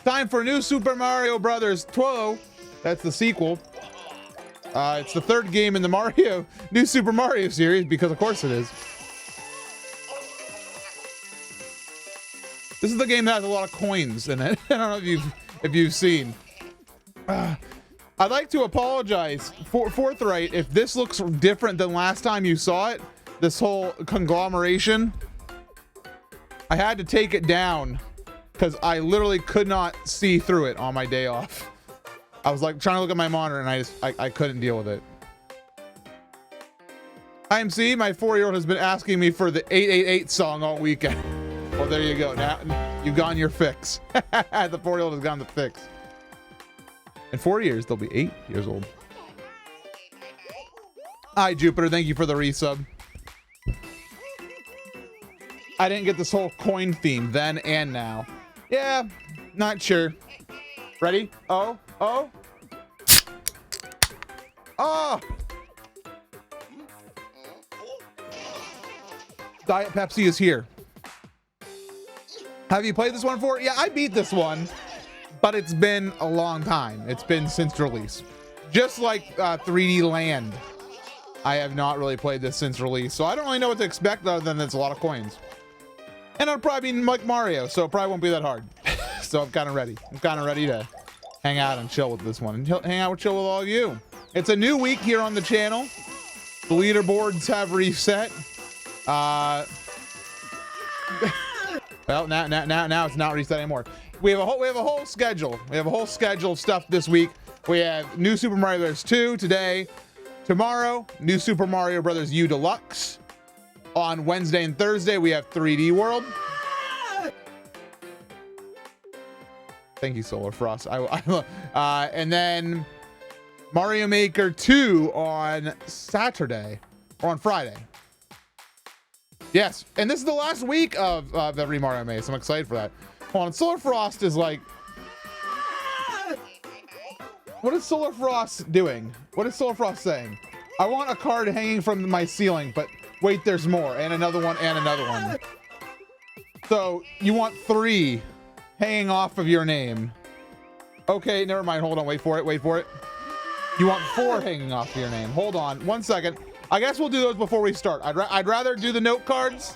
Time for New Super Mario Brothers 2. That's the sequel. It's the third game in the New Super Mario series, because of course it is. This is the game that has a lot of coins in it. I don't know if you've seen. I'd like to apologize for Forthright if this looks different than last time you saw it. This whole conglomeration. I had to take it down because I literally could not see through it on my day off. I was like trying to look at my monitor and I couldn't deal with it. IMC, my 4-year-old has been asking me for the 888 song all weekend. Well, there you go. Now you've gotten your fix. The 4-year-old has gotten the fix. In 4 years, they'll be 8 years old. Hi, Jupiter. Thank you for the resub. I didn't get this whole coin theme then and now. Yeah, not sure. Ready? Oh. Diet Pepsi is here. Have you played this one before? Yeah, I beat this one, but it's been a long time. It's been since release. Just like 3D Land. I have not really played this since release, so I don't really know what to expect other than it's a lot of coins. And it'll probably be like Mario, so it probably won't be that hard. So I'm kind of ready. I'm kind of ready to hang out and chill with this one. And hang out and chill with all of you. It's a new week here on the channel. The leaderboards have reset. Well, now it's not reset anymore. We have a whole schedule. We have a whole schedule of stuff this week. We have New Super Mario Bros. 2 today. Tomorrow, New Super Mario Bros. U Deluxe. On Wednesday and Thursday, we have 3D World. Thank you, Solar Frost. And then Mario Maker 2 on Saturday or on Friday. Yes, and this is the last week of every Mario Maze, so I'm excited for that. Hold on, Solar Frost is like... What is Solar Frost doing? What is Solar Frost saying? I want a card hanging from my ceiling, but wait, there's more, and another one, and another one. So, you want 3 hanging off of your name. Okay, never mind, hold on, wait for it. You want 4 hanging off of your name. Hold on, 1 second. I guess we'll do those before we start. I'd rather do the note cards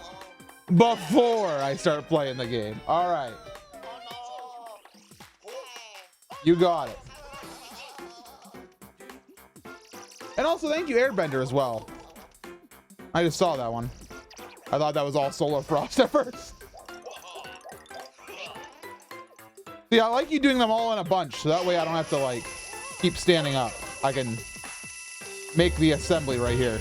before I start playing the game. All right. You got it. And also, thank you, Airbender, as well. I just saw that one. I thought that was all Solar Frost at first. See, I like you doing them all in a bunch, so that way I don't have to, like, keep standing up. I can make the assembly right here.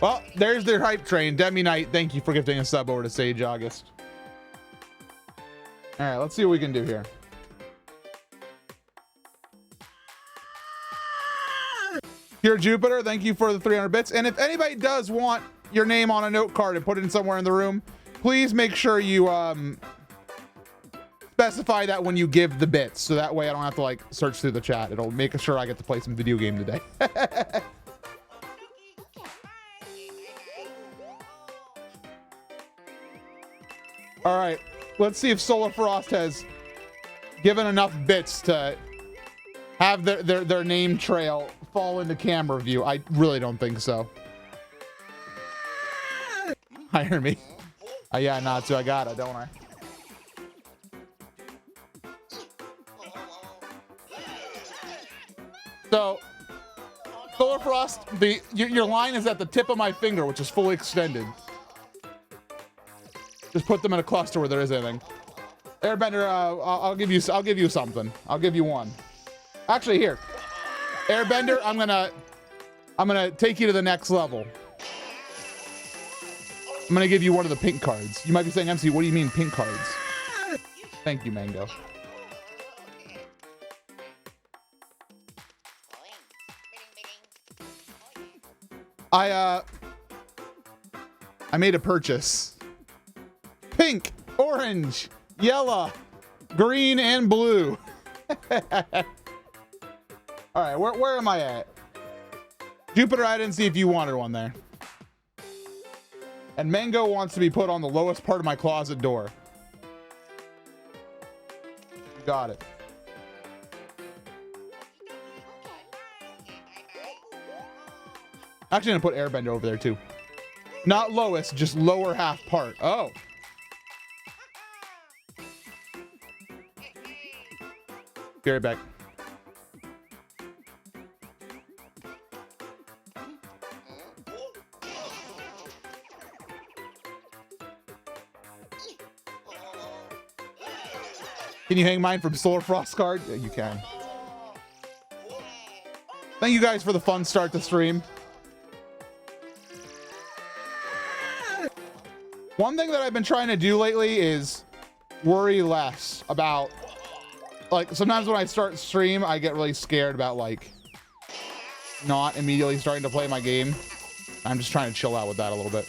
Well, there's their hype train. Demi Knight, thank you for gifting a sub over to Sage August. All right, let's see what we can do here. Here, Jupiter, thank you for the 300 bits. And if anybody does want your name on a note card and put it in somewhere in the room, please make sure you specify that when you give the bits, so that way I don't have to like search through the chat. It'll make sure I get to play some video game today. All right, let's see if Solar Frost has given enough bits to have their name trail fall into camera view. I really don't think so. Hire me. Yeah, Natsu, I got it, don't I? So, Solar Frost, your line is at the tip of my finger, which is fully extended. Just put them in a cluster where there is anything. Airbender, I'll give you something. I'll give you one. Actually, here, Airbender, I'm gonna take you to the next level. I'm gonna give you one of the pink cards. You might be saying, MC, what do you mean pink cards? Thank you, Mango. I made a purchase. Pink, orange, yellow, green, and blue. All right, where am I at? Jupiter, I didn't see if you wanted one there. And Mango wants to be put on the lowest part of my closet door. You got it. Actually, I'm gonna put Airbender over there too. Not lowest, just lower half part. Oh. Be right back. Can you hang mine from Solar Frost card? Yeah, you can. Thank you guys for the fun start to stream. One thing that I've been trying to do lately is worry less about, like, sometimes when I start stream, I get really scared about, like, not immediately starting to play my game. I'm just trying to chill out with that a little bit.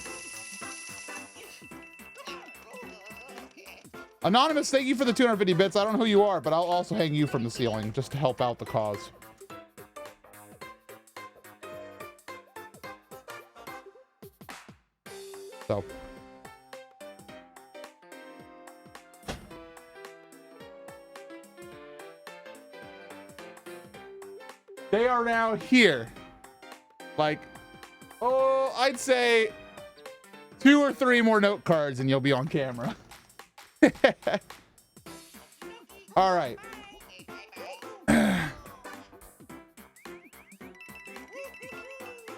Anonymous, thank you for the 250 bits. I don't know who you are, but I'll also hang you from the ceiling just to help out the cause. So. They are now here. Like, oh, I'd say 2 or 3 more note cards and you'll be on camera. All right.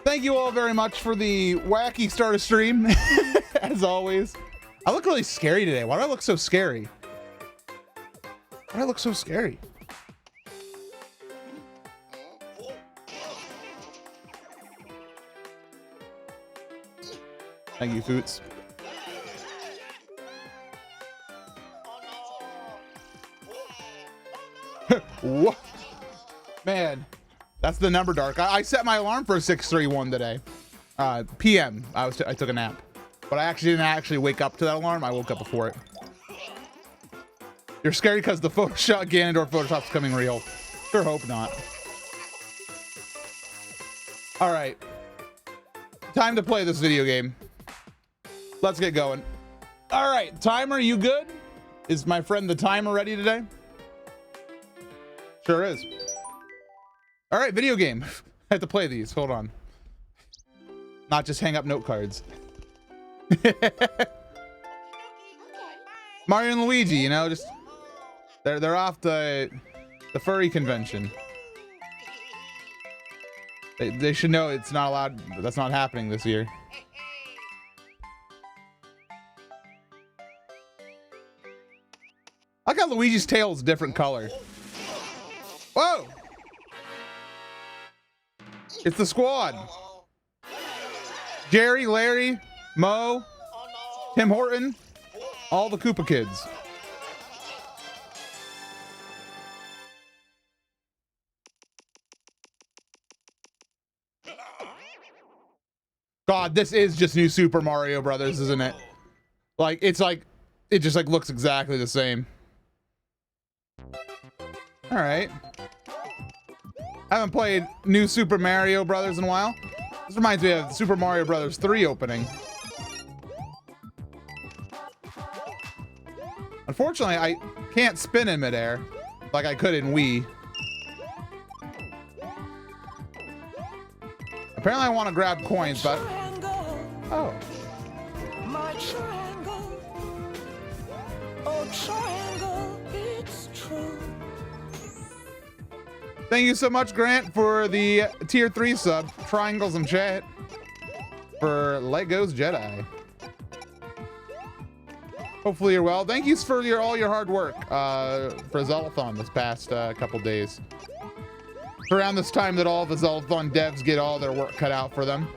Thank you all very much for the wacky start of stream, as always. I look really scary today. Why do I look so scary? Why do I look so scary? Thank you, Foots. What? Man, that's the number, Dark. I set my alarm for 6:31 today. PM. I took a nap, but I actually didn't wake up to that alarm. I woke up before it. You're scary because the Photoshop Ganondorf Photoshop's coming real. Sure hope not. All right, time to play this video game. Let's get going. All right, timer, you good? Is my friend the timer ready today? Sure is. All right, video game. I have to play these. Hold on. Not just hang up note cards. Mario and Luigi, you know, just they're off the furry convention. They should know it's not allowed. That's not happening this year. I got Luigi's tail is a different color. Whoa! It's the squad. Jerry, Larry, Mo, Tim Horton, all the Koopa kids. God, this is just New Super Mario Brothers, isn't it? Like, it just like looks exactly the same. All right. I haven't played New Super Mario Brothers in a while. This reminds me of Super Mario Brothers 3 opening. Unfortunately, I can't spin in midair like I could in Wii. Apparently I want to grab coins, but... Oh. My triangle. Oh, triangle, it's true. Thank you so much, Grant, for the tier 3 sub. Triangles in chat. For Legos Jedi. Hopefully you're well. Thank you for all your hard work for Zellathon this past couple days. It's around this time that all the Zellathon devs get all their work cut out for them.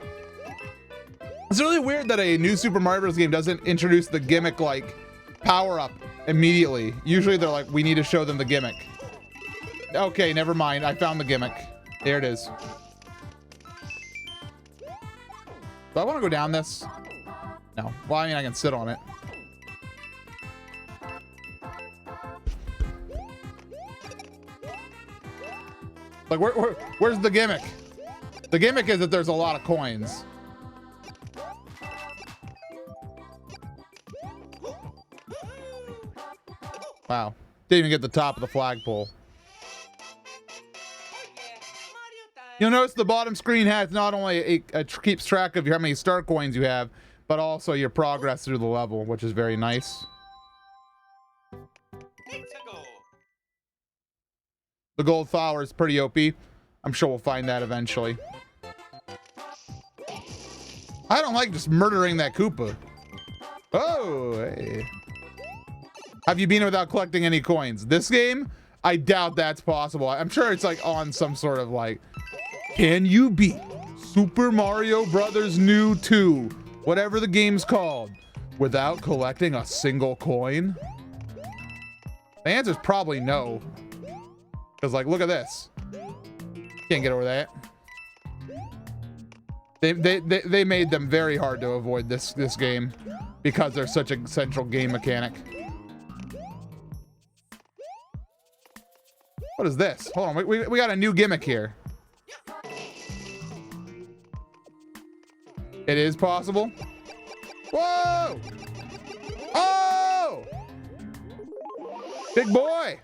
It's really weird that a new Super Mario Bros. Game doesn't introduce the gimmick like power-up immediately. Usually they're like, we need to show them the gimmick. Okay, never mind. I found the gimmick. There it is. Do I want to go down this? No. Well, I mean, I can sit on it. Like, where's the gimmick? The gimmick is that there's a lot of coins. Wow. Didn't even get the top of the flagpole. You'll notice the bottom screen has not only keeps track of how many star coins you have, but also your progress through the level, which is very nice. The gold flower is pretty OP. I'm sure we'll find that eventually. I don't like just murdering that Koopa. Oh, hey. Have you been without collecting any coins? This game, I doubt that's possible. I'm sure it's like on some sort of like, can you beat Super Mario Brothers New 2, whatever the game's called, without collecting a single coin? The answer's probably no. Because like, look at this. Can't get over that. They made them very hard to avoid this game because they're such a central game mechanic. What is this? Hold on, we got a new gimmick here. It is possible. Whoa! Oh! Big boy!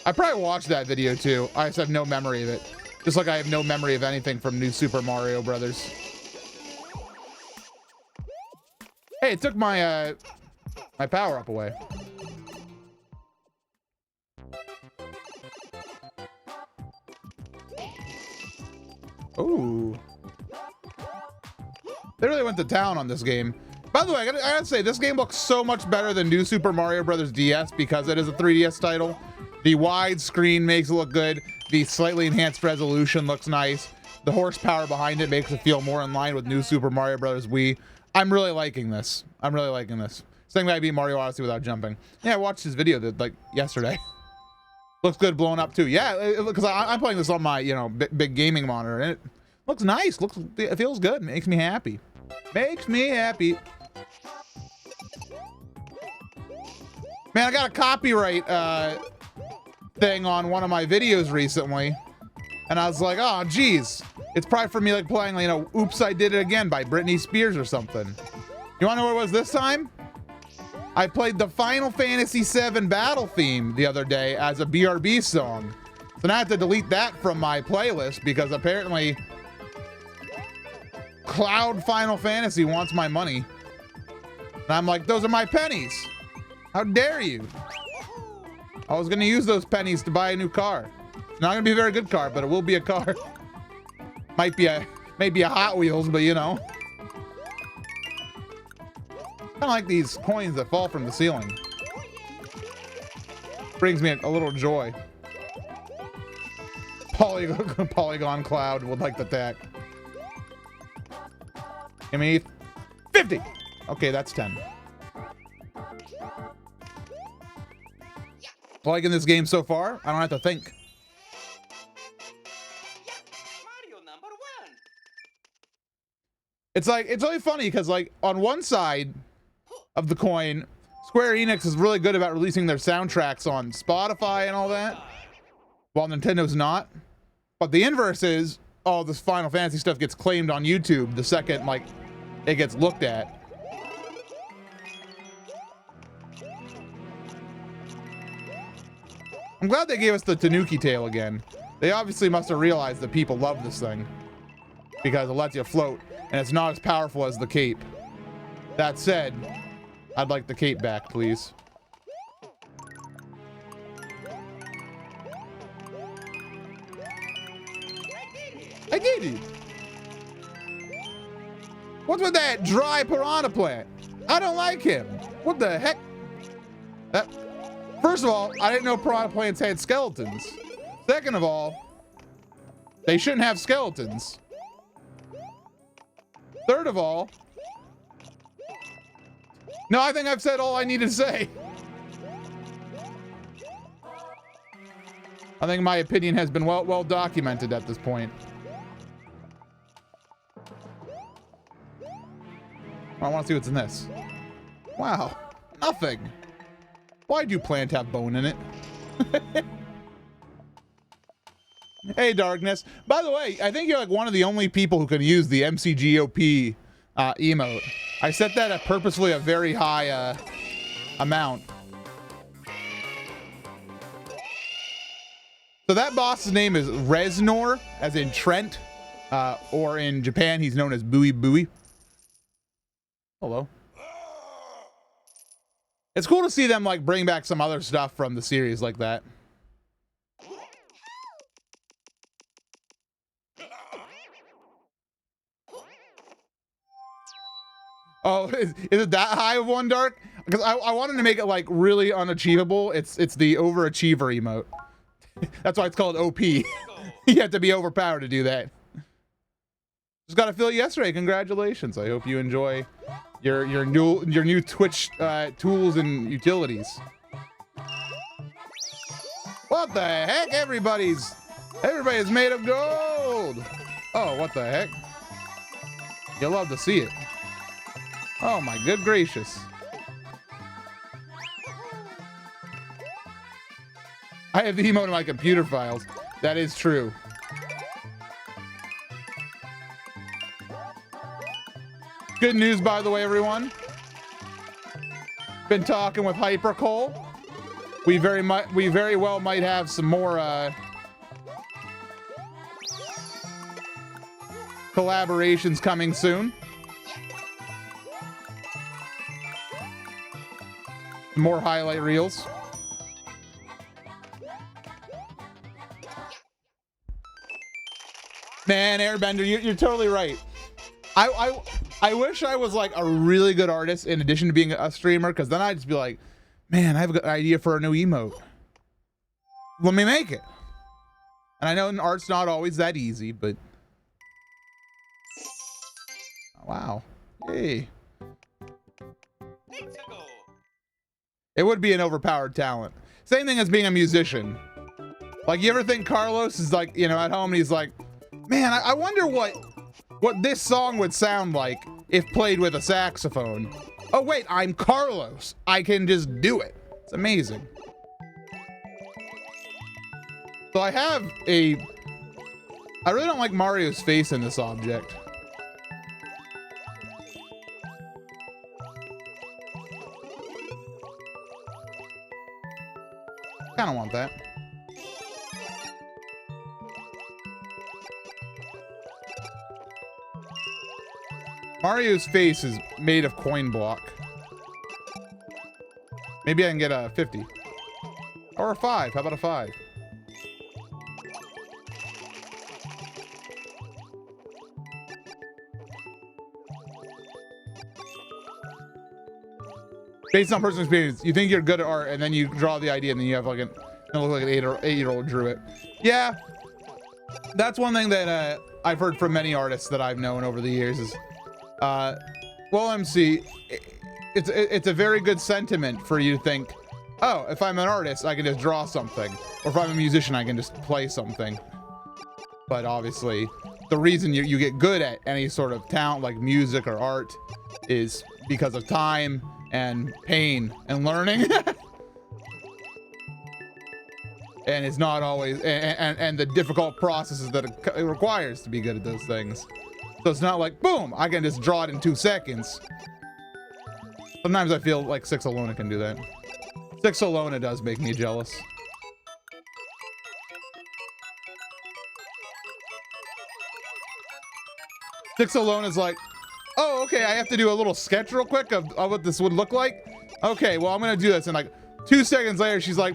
I probably watched that video too. I just have no memory of it. Just like I have no memory of anything from New Super Mario Brothers. Hey, it took my my power up away. Ooh. They really went to town on this game. By the way, I gotta say, this game looks so much better than New Super Mario Bros. DS because it is a 3DS title. The wide screen makes it look good. The slightly enhanced resolution looks nice. The horsepower behind it makes it feel more in line with New Super Mario Bros. Wii. I'm really liking this. I'm really liking this. Same way I beat Mario Odyssey without jumping. Yeah, I watched his video like yesterday. Looks good blowing up too. Yeah, because I'm playing this on my big gaming monitor, and it looks nice. It feels good. Makes me happy. Makes me happy. Man, I got a copyright thing on one of my videos recently, and I was like, oh geez, it's probably for me like playing Oops, I Did It Again by Britney Spears or something. You wanna know what it was this time? I played the Final Fantasy VII battle theme the other day as a BRB song. So now I have to delete that from my playlist because apparently Cloud Final Fantasy wants my money. And I'm like, those are my pennies. How dare you? I was gonna use those pennies to buy a new car. It's not gonna be a very good car, but it will be a car. Maybe a Hot Wheels, but I don't like these coins that fall from the ceiling. Brings me a little joy. Polygon Cloud would like to attack. Give me 50. Okay, that's 10. Liking this game so far. I don't have to think. Mario number 1. It's really funny because like on one side of the coin, Square Enix is really good about releasing their soundtracks on Spotify and all that, while Nintendo's not. But the inverse is all this Final Fantasy stuff gets claimed on YouTube the second like it gets looked at. I'm glad they gave us the Tanuki tail again. They obviously must have realized that people love this thing because it lets you float and it's not as powerful as the cape. That said, I'd like the cape back, please. I did it. What's with that dry piranha plant? I don't like him. What the heck? First of all, I didn't know piranha plants had skeletons. Second of all, they shouldn't have skeletons. Third of all, no, I think I've said all I need to say. I think my opinion has been well documented at this point. I want to see what's in this. Wow, nothing. Why do plant have bone in it? Hey, Darkness. By the way, I think you're like one of the only people who can use the MCGOP emote. I set that at purposefully a very high amount. So that boss's name is Reznor, as in Trent, or in Japan, he's known as Bui Bui. Hello. It's cool to see them like bring back some other stuff from the series like that. Oh, is it that high of one, Dark? Because I wanted to make it like really unachievable. It's the overachiever emote. That's why it's called OP. You have to be overpowered to do that. Just got a fill yesterday. Congratulations. I hope you enjoy your new Twitch tools and utilities. What the heck? Everybody's made of gold. Oh, what the heck? You'll love to see it. Oh my good gracious. I have the emote in my computer files. That is true. Good news, by the way, everyone. Been talking with Hypercole. We very well might have some more collaborations coming soon. More highlight reels. Man, Airbender, you're totally right. I wish I was like a really good artist in addition to being a streamer, because then I'd just be like, man, I have a good idea for a new emote. Let me make it. And I know art's not always that easy, but oh, wow. Hey. It would be an overpowered talent. Same thing as being a musician. Like, you ever think Carlos is like, you know, at home and he's like, man, I wonder what this song would sound like if played with a saxophone. Oh wait, I'm Carlos. I can just do it. It's amazing. So I really don't like Mario's face in this object. Kinda want that. Mario's face is made of coin block. Maybe I can get a 50. Or a 5. How about a 5? Based on personal experience, you think you're good at art, and then you draw the idea, and then you have like it looks like an 8-year-old drew it. Yeah, that's one thing that I've heard from many artists that I've known over the years is, well, MC, it's a very good sentiment for you to think, oh, if I'm an artist, I can just draw something, or if I'm a musician, I can just play something. But obviously, the reason you get good at any sort of talent like music or art is because of time and pain and learning. And it's not always, and the difficult processes that it requires to be good at those things. So it's not like, boom, I can just draw it in 2 seconds. Sometimes I feel like Six Alona can do that. Six Alona does make me jealous. Six Alona's like, oh, okay, I have to do a little sketch real quick of what this would look like. Okay, well, I'm gonna do this. And like 2 seconds later, she's like,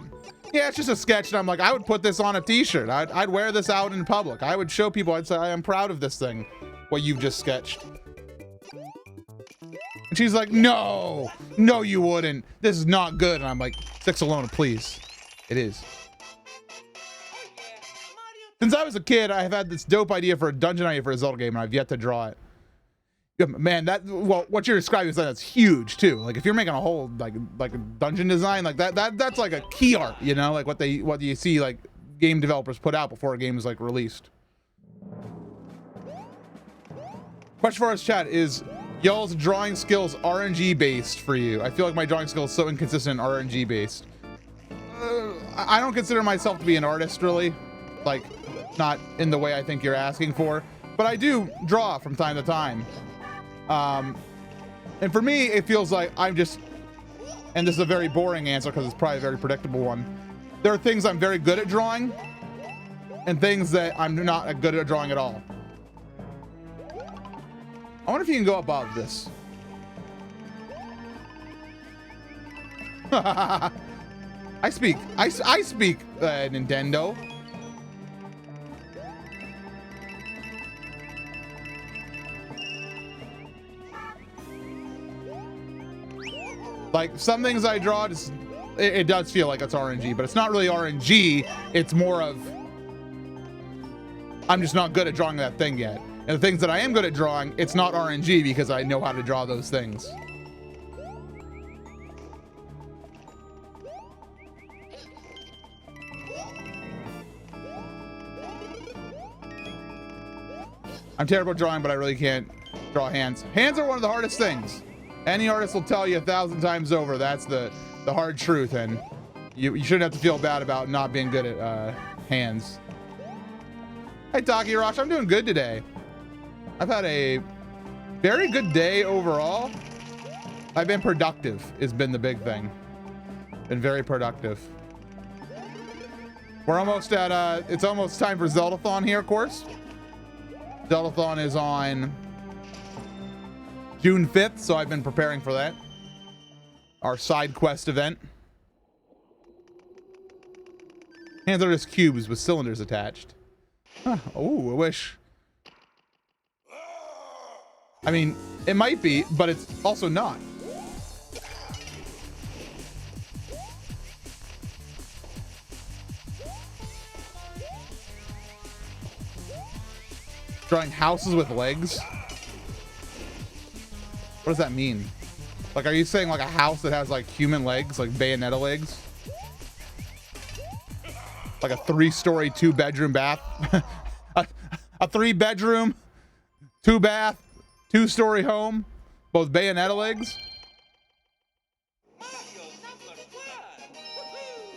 yeah, it's just a sketch. And I'm like, I would put this on a t-shirt. I'd wear this out in public. I would show people, I'd say, I am proud of this thing, what you've just sketched. And she's like, no, you wouldn't. This is not good. And I'm like, Six Alona, please. It is. Since I was a kid, I have had this dope idea for a dungeon idea for a Zelda game, and I've yet to draw it. Yeah, man, well, what you're describing is that's huge too. Like if you're making a whole like a dungeon design like that's like a key art, you know, like what you see like game developers put out before a game is like released. Question for us, chat, is y'all's drawing skills RNG based for you? I feel like my drawing skills so inconsistent and RNG based. I don't consider myself to be an artist really. like not in the way I think you're asking for, but I do draw from time to time. And for me, it feels like I'm just, and this is a very boring answer because it's probably a very predictable one. There are things I'm very good at drawing and things that I'm not good at drawing at all. I wonder if you can go above this. I speak Nintendo. Like some things I draw, just it does feel like it's RNG, but it's not really RNG. It's more of I'm just not good at drawing that thing yet. And the things that I am good at drawing, it's not RNG because I know how to draw those things. I'm terrible at drawing, but I really can't draw hands. Hands are one of the hardest things. Any artist will tell you 1,000 times over. That's the hard truth, and you shouldn't have to feel bad about not being good at hands. Hey, Taki Rosh, I'm doing good today. I've had a very good day overall. I've been productive, has been the big thing. Been very productive. We're almost at, it's almost time for Zeldathon here, of course. Zeldathon is on June 5th, so I've been preparing for that. Our side quest event. Hands are just cubes with cylinders attached. Huh. Oh, I wish. I mean, it might be, but it's also not. Drawing houses with legs? What does that mean? Like, are you saying like a house that has like human legs, like Bayonetta legs? Like a 3-story, 2-bedroom bath? a 3-bedroom, 2-bath, 2-story home, both Bayonetta legs? Mario number 1. Woohoo!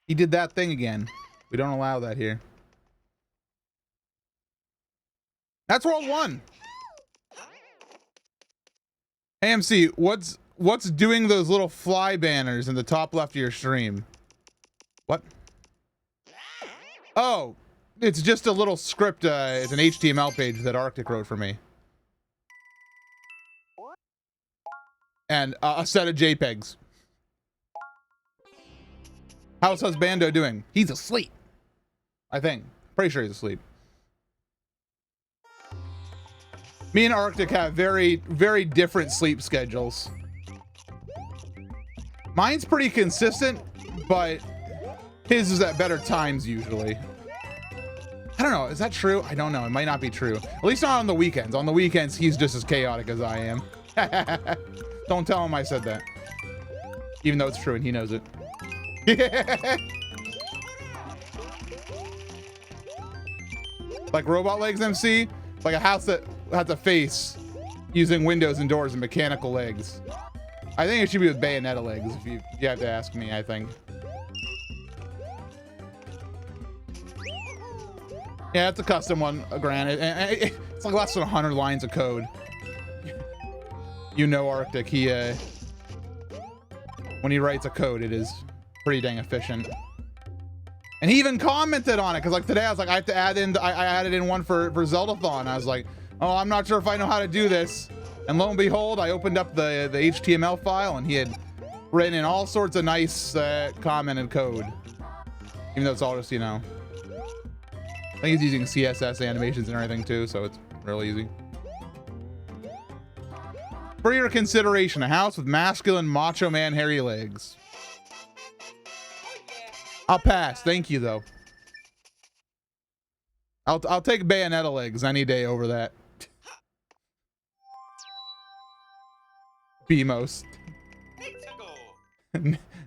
He did that thing again. We don't allow that here. That's World 1. AMC, what's doing those little fly banners in the top left of your stream? What? Oh, it's just a little script. It's an HTML page that Arctic wrote for me. And a set of JPEGs. How's Husbando doing? He's asleep. I think. Pretty sure he's asleep. Me and Arctic have very, very different sleep schedules. Mine's pretty consistent, but his is at better times usually. I don't know. Is that true? I don't know. It might not be true. At least not on the weekends. On the weekends, he's just as chaotic as I am. Don't tell him I said that. Even though it's true and he knows it. Like robot legs, MC? Like a house that has a face using windows and doors and mechanical legs. I think it should be with Bayonetta legs, if you have to ask me, I think. Yeah, it's a custom one, granted. It's like less than 100 lines of code. You know Arctic, he, when he writes a code, it is pretty dang efficient. And he even commented on it, because like today I was like, I have to add in, I added in one for Zeldathon. I was like, oh, I'm not sure if I know how to do this. And lo and behold, I opened up the HTML file and he had written in all sorts of nice commented code. Even though it's all just, you know. I think he's using CSS animations and everything too, so it's real easy. For your consideration, a house with masculine macho man hairy legs. I'll pass. Thank you, though. I'll take Bayonetta legs any day over that. BMOS.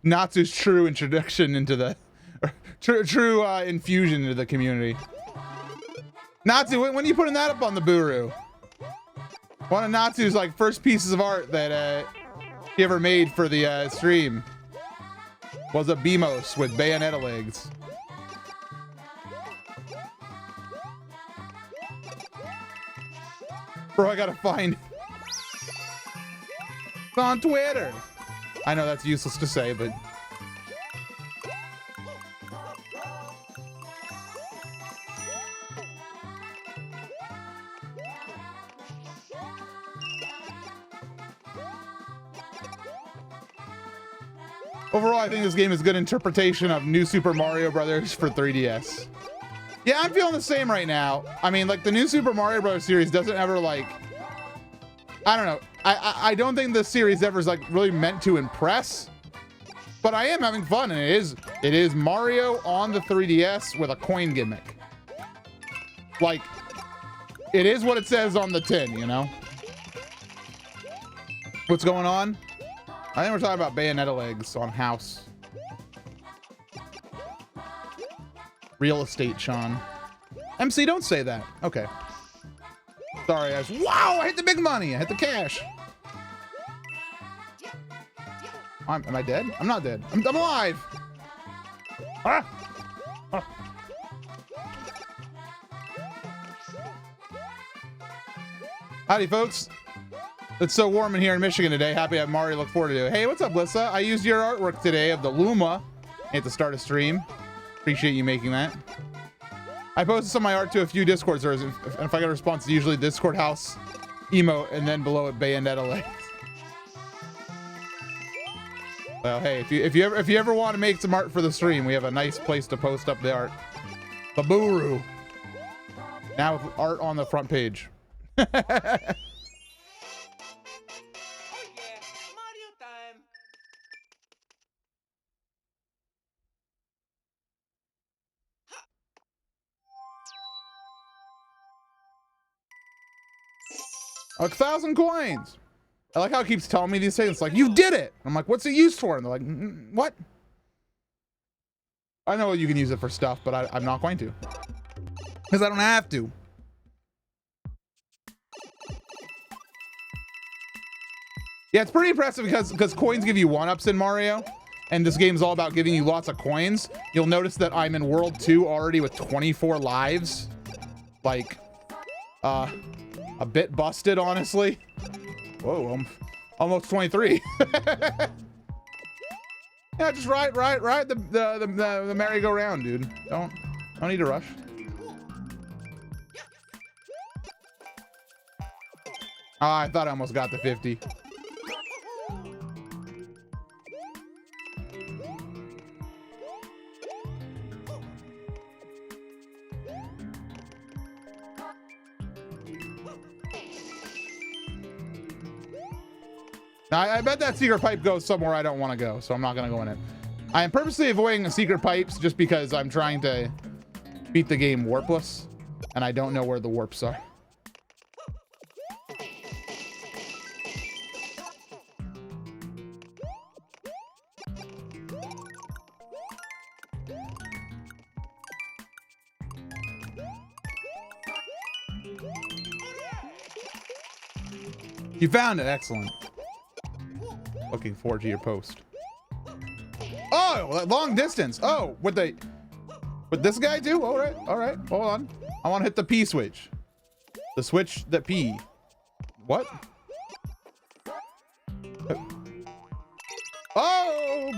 Natsu's true introduction into the true infusion into the community. Natsu, when are you putting that up on the Buru? One of Natsu's like first pieces of art that he ever made for the stream was a Beamos with Bayonetta legs. Bro, I gotta find it's on Twitter. I know that's useless to say, but overall, I think this game is a good interpretation of New Super Mario Brothers for 3DS. Yeah, I'm feeling the same right now. I mean, like, the New Super Mario Bros. Series doesn't ever, like... I don't know. I don't think this series ever is, like, really meant to impress. But I am having fun, and it is Mario on the 3DS with a coin gimmick. Like, it is what it says on the tin, you know? What's going on? I think we're talking about Bayonetta legs on House. Real estate, Sean. MC, don't say that. Okay. Sorry, guys. Wow, I hit the big money. I hit the cash. Am I dead? I'm not dead. I'm alive. Ah! Ah. Howdy, folks. It's so warm in here in Michigan today. Happy to have Mario look forward to it. Hey, what's up, Lissa? I used your artwork today of the Luma at the start of stream. Appreciate you making that. I posted some of my art to a few Discord servers, and if I get a response, it's usually Discord house emote, and then below it Bayonetta legs. Well, hey, if you ever want to make some art for the stream, we have a nice place to post up the art. Baburu. Now with art on the front page. Oh yeah, Mario time. Ha! 1,000 coins. I like how it keeps telling me these things. It's like, you did it. I'm like, what's it used for? And they're like, what? I know you can use it for stuff, but I'm not going to. Because I don't have to. Yeah, it's pretty impressive because coins give you 1-ups in Mario. And this game's all about giving you lots of coins. You'll notice that I'm in World 2 already with 24 lives. Like, a bit busted, honestly. Whoa, I'm almost 23. Yeah, just ride the merry-go-round, dude. Don't need to rush. Ah, I thought I almost got the 50. Now, I bet that secret pipe goes somewhere I don't want to go, so I'm not going to go in it. I am purposely avoiding the secret pipes just because I'm trying to beat the game warpless, and I don't know where the warps are. You found it. Excellent. Looking forward to your post. Oh, long distance. Oh, what this guy do? All right, hold on. I want to hit the P switch. The switch that P. What? Oh!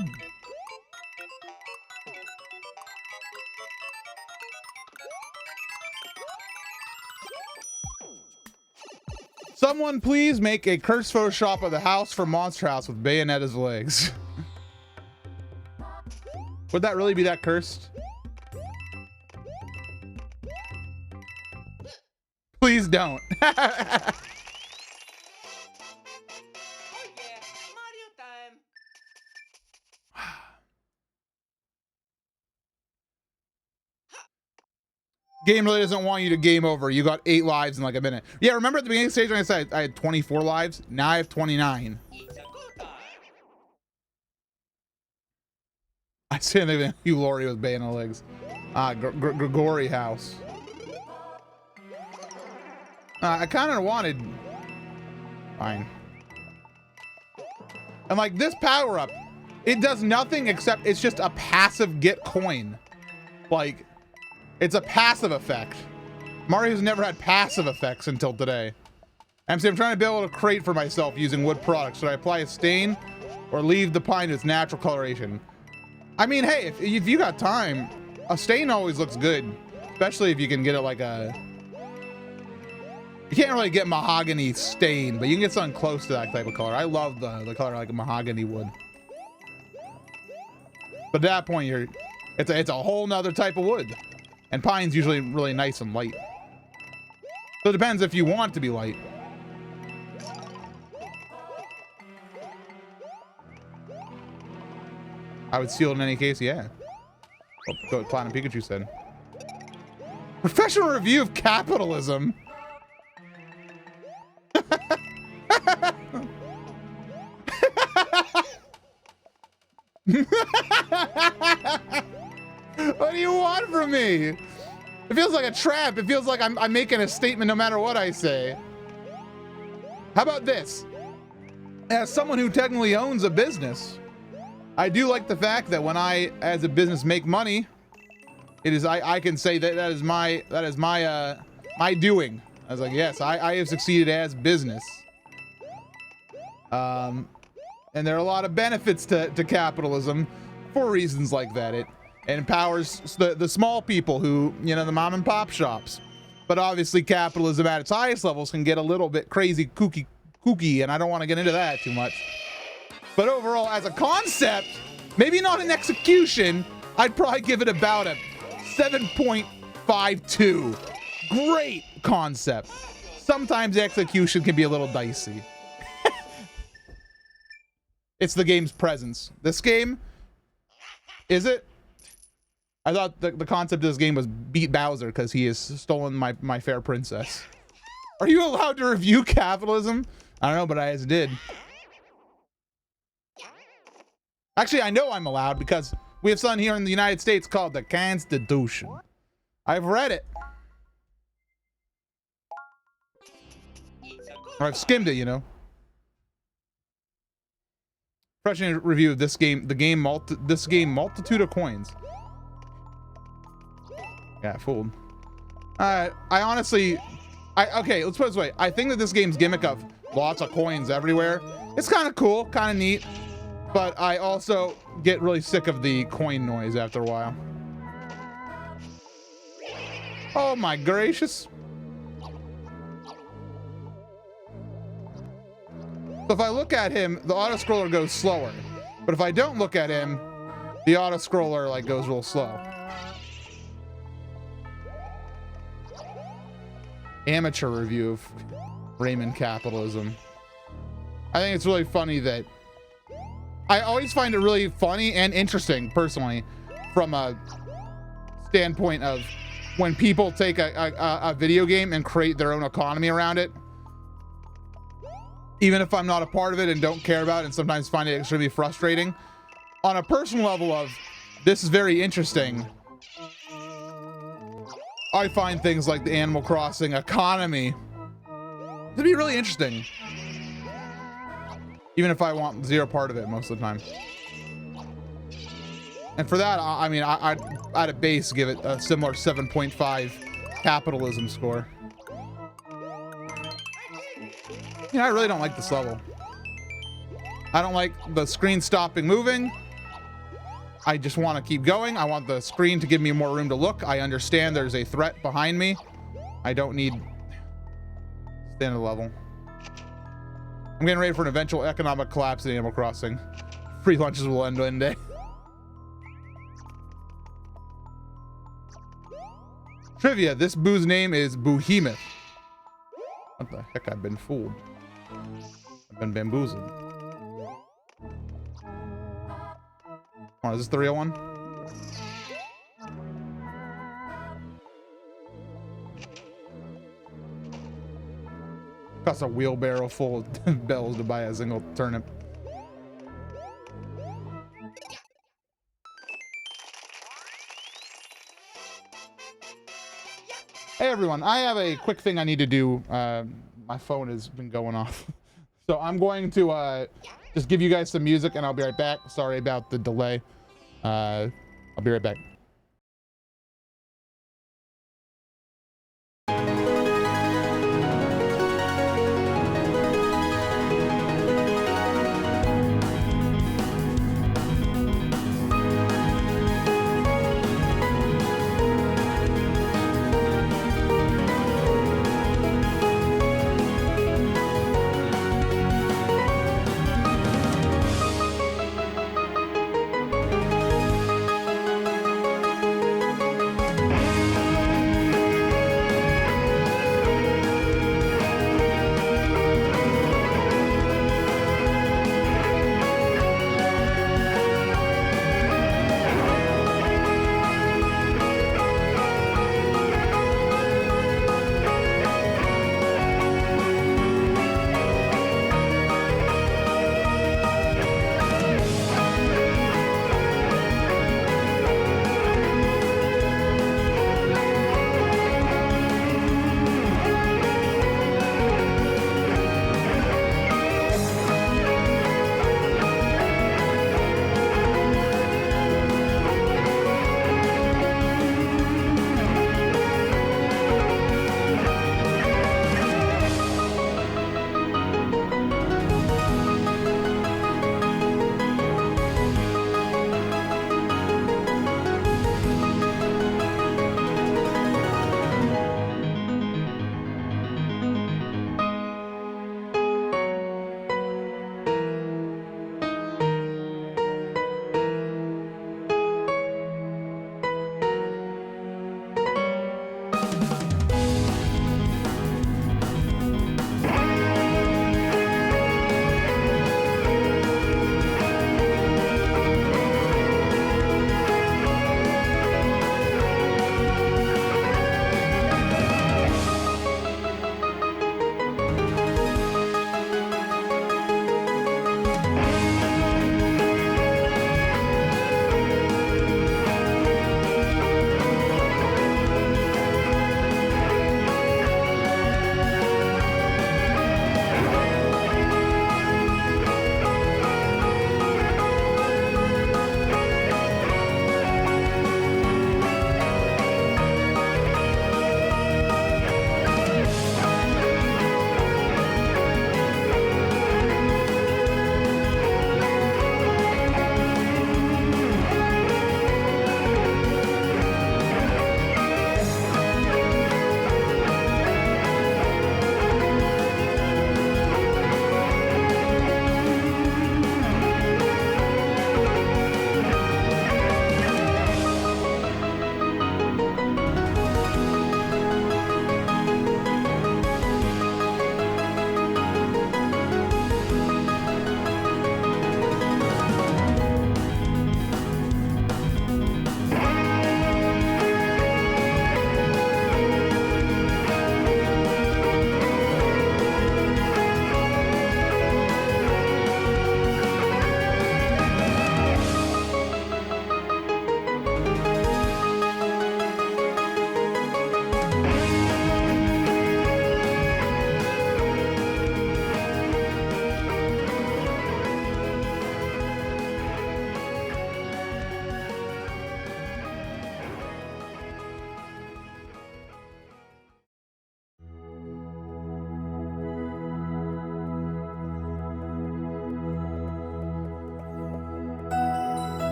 Someone please make a cursed Photoshop of the house from Monster House with Bayonetta's legs. Would that really be that cursed? Please don't. Oh yeah, Mario time. Game really doesn't want you to game over. You got 8 lives in like a minute. Yeah, remember at the beginning stage when I said I had 24 lives? Now I have 29. It's a good time. I say anything you Lori with Bayonetta legs. Grigori house. I kind of wanted Fine. And like this power up, it does nothing except it's just a passive get coin. Like, it's a passive effect. Mario's never had passive effects until today. I'm trying to build a crate for myself using wood products. Should I apply a stain or leave the pine to its natural coloration? I mean, hey, if you got time, a stain always looks good, especially if you can get it like a... You can't really get mahogany stain, but you can get something close to that type of color. I love the color like a mahogany wood. But at that point, it's a whole nother type of wood. And pine's usually really nice and light. So it depends if you want it to be light. I would seal it in any case, yeah. Oh, go with Platinum Pikachu said. Professional review of capitalism. What do you want from me? It feels like a trap. It feels like I'm making a statement no matter what I say. How about this? As someone who technically owns a business, I do like the fact that when I, as a business, make money, it is I can say that is my my doing. I was like, yes, I have succeeded as business. And there are a lot of benefits to capitalism for reasons like that. It empowers the small people who, you know, the mom and pop shops. But obviously capitalism at its highest levels can get a little bit crazy kooky, and I don't want to get into that too much. But overall, as a concept, maybe not an execution, I'd probably give it about a 7.52. Great concept. Sometimes execution can be a little dicey. It's the game's presence. This game, is it? I thought the concept of this game was beat Bowser because he has stolen my fair princess. Are you allowed to review capitalism? I don't know, but I just did. Actually, I know I'm allowed because we have something here in the United States called the Constitution. I've read it. Or I've skimmed it, you know. Fresh review of this game, this game multitude of coins. Yeah, fooled. I honestly, okay, let's put it this way. I think that this game's gimmick of lots of coins everywhere, it's kind of cool, kind of neat, but I also get really sick of the coin noise after a while. Oh my gracious. So if I look at him, the auto scroller goes slower. But if I don't look at him, the auto scroller like goes real slow. Amateur review of Rayman Capitalism. I think it's really funny that I always find it really funny and interesting personally from a standpoint of when people take a video game and create their own economy around it. Even if I'm not a part of it and don't care about it and sometimes find it extremely frustrating. On a personal level of, this is very interesting. I find things like the Animal Crossing economy to be really interesting. Even if I want zero part of it most of the time. And for that, I mean, I'd at a base give it a similar 7.5 capitalism score. You know, I really don't like this level. I don't like the screen stopping moving. I just want to keep going. I want the screen to give me more room to look. I understand there's a threat behind me. I don't need standard level. I'm getting ready for an eventual economic collapse in Animal Crossing. Free lunches will end one day. Trivia, this boo's name is Behemoth. What the heck, I've been fooled. I've been bamboozled. Oh, is this the real one? Costs a wheelbarrow full of bells to buy a single turnip. Hey everyone, I have a quick thing I need to do. My phone has been going off. So I'm going to just give you guys some music and I'll be right back. Sorry about the delay. I'll be right back.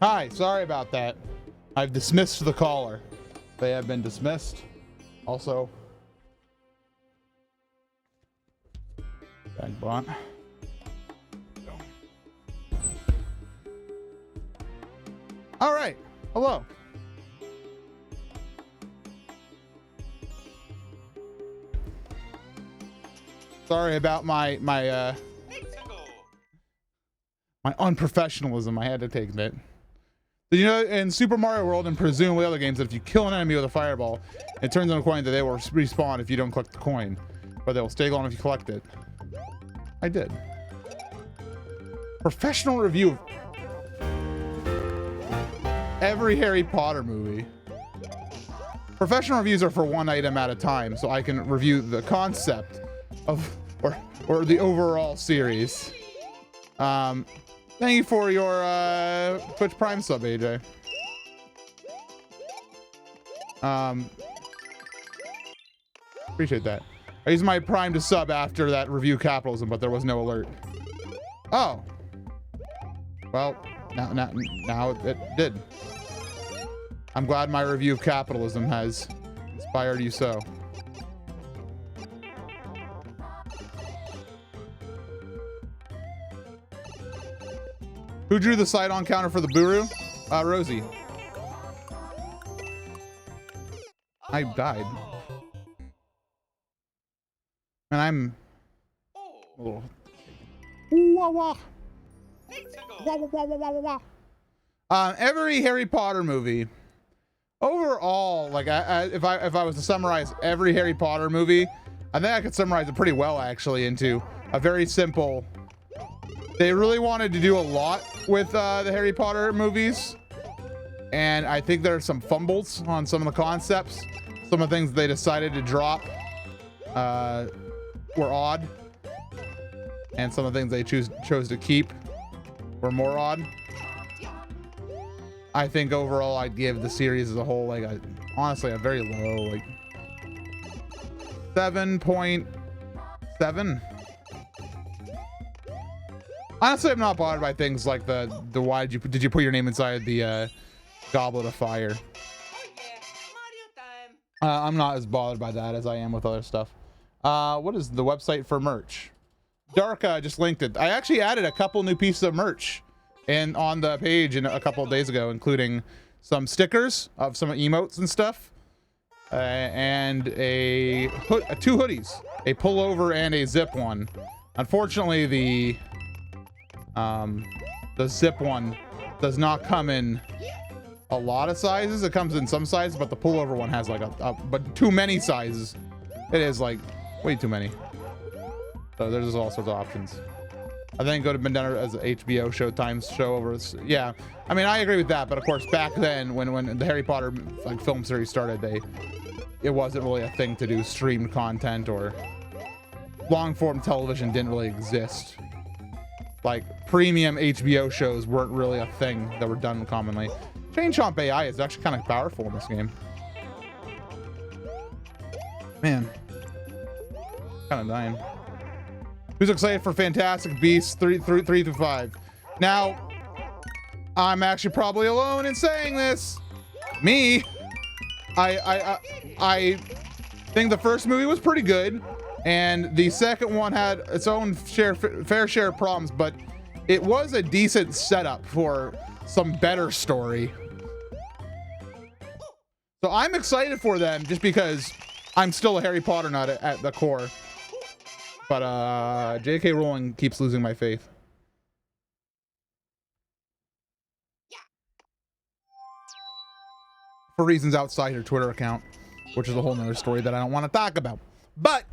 Hi, sorry about that. I've dismissed the caller. They have been dismissed. Also, Bagbot. All right. Hello. Sorry about my unprofessionalism. I had to take that. Did you know in Super Mario World and presumably other games that if you kill an enemy with a fireball, it turns on a coin that they will respawn if you don't collect the coin. but they'll stay on if you collect it. I did. Professional review of every Harry Potter movie. Professional reviews are for one item at a time, so I can review the concept of or the overall series. Thank you for your Twitch Prime sub, AJ. Appreciate that. I used my Prime to sub after that review capitalism, but there was no alert. Oh. Well, now it did. I'm glad my review of capitalism has inspired you so. Who drew the side-on counter for the Buru? Rosie. I died. And I'm a little... Wah, wah. Wah, wah, wah, wah, wah, wah. Every Harry Potter movie, overall, like if I was to summarize every Harry Potter movie, I think I could summarize it pretty well actually into a very simple. They really wanted to do a lot with the Harry Potter movies, and I think there are some fumbles on some of the concepts. Some of the things they decided to drop were odd, and some of the things they chose to keep were more odd. I think overall I'd give the series as a whole like honestly a very low, like 7.7. Honestly, I'm not bothered by things like the why did you put your name inside the Goblet of Fire. I'm not as bothered by that as I am with other stuff. What is the website for merch? Darka just linked it. I actually added a couple new pieces of merch and on the page a couple of days ago, including some stickers of some emotes and stuff, and two hoodies, a pullover and a zip one. Unfortunately, the zip one does not come in a lot of sizes. It comes in some sizes, but the pullover one has like but too many sizes. It is like way too many. So there's all sorts of options. I think it would have been done as an HBO Showtime show over. Yeah, I mean I agree with that, but of course back then when the Harry Potter like film series started, it wasn't really a thing to do streamed content, or long form television didn't really exist. Like premium HBO shows weren't really a thing that were done commonly. Chain Chomp AI is actually kind of powerful in this game. Man, kind of dying. Who's excited for Fantastic Beasts 3 through 5? Now, I'm actually probably alone in saying this. Me, I think the first movie was pretty good, and the second one had its own fair share of problems, but it was a decent setup for some better story. So I'm excited for them just because I'm still a Harry Potter nut at the core. But J.K. Rowling keeps losing my faith. For reasons outside her Twitter account, which is a whole nother story that I don't want to talk about. But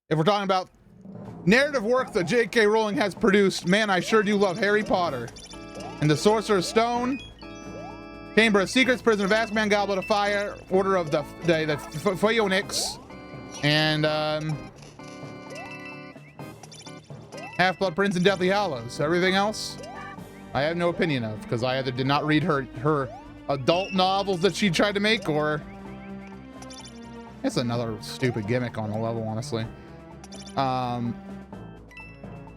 if we're talking about narrative work that J.K. Rowling has produced, man, I sure do love Harry Potter. And the Sorcerer's Stone, Chamber of Secrets, Prison of Azkaban, Goblet of Fire, Order of the Phoenix, and Half-Blood Prince and Deathly Hallows. Everything else, I have no opinion of, because I either did not read her adult novels that she tried to make, or it's another stupid gimmick on the level, honestly.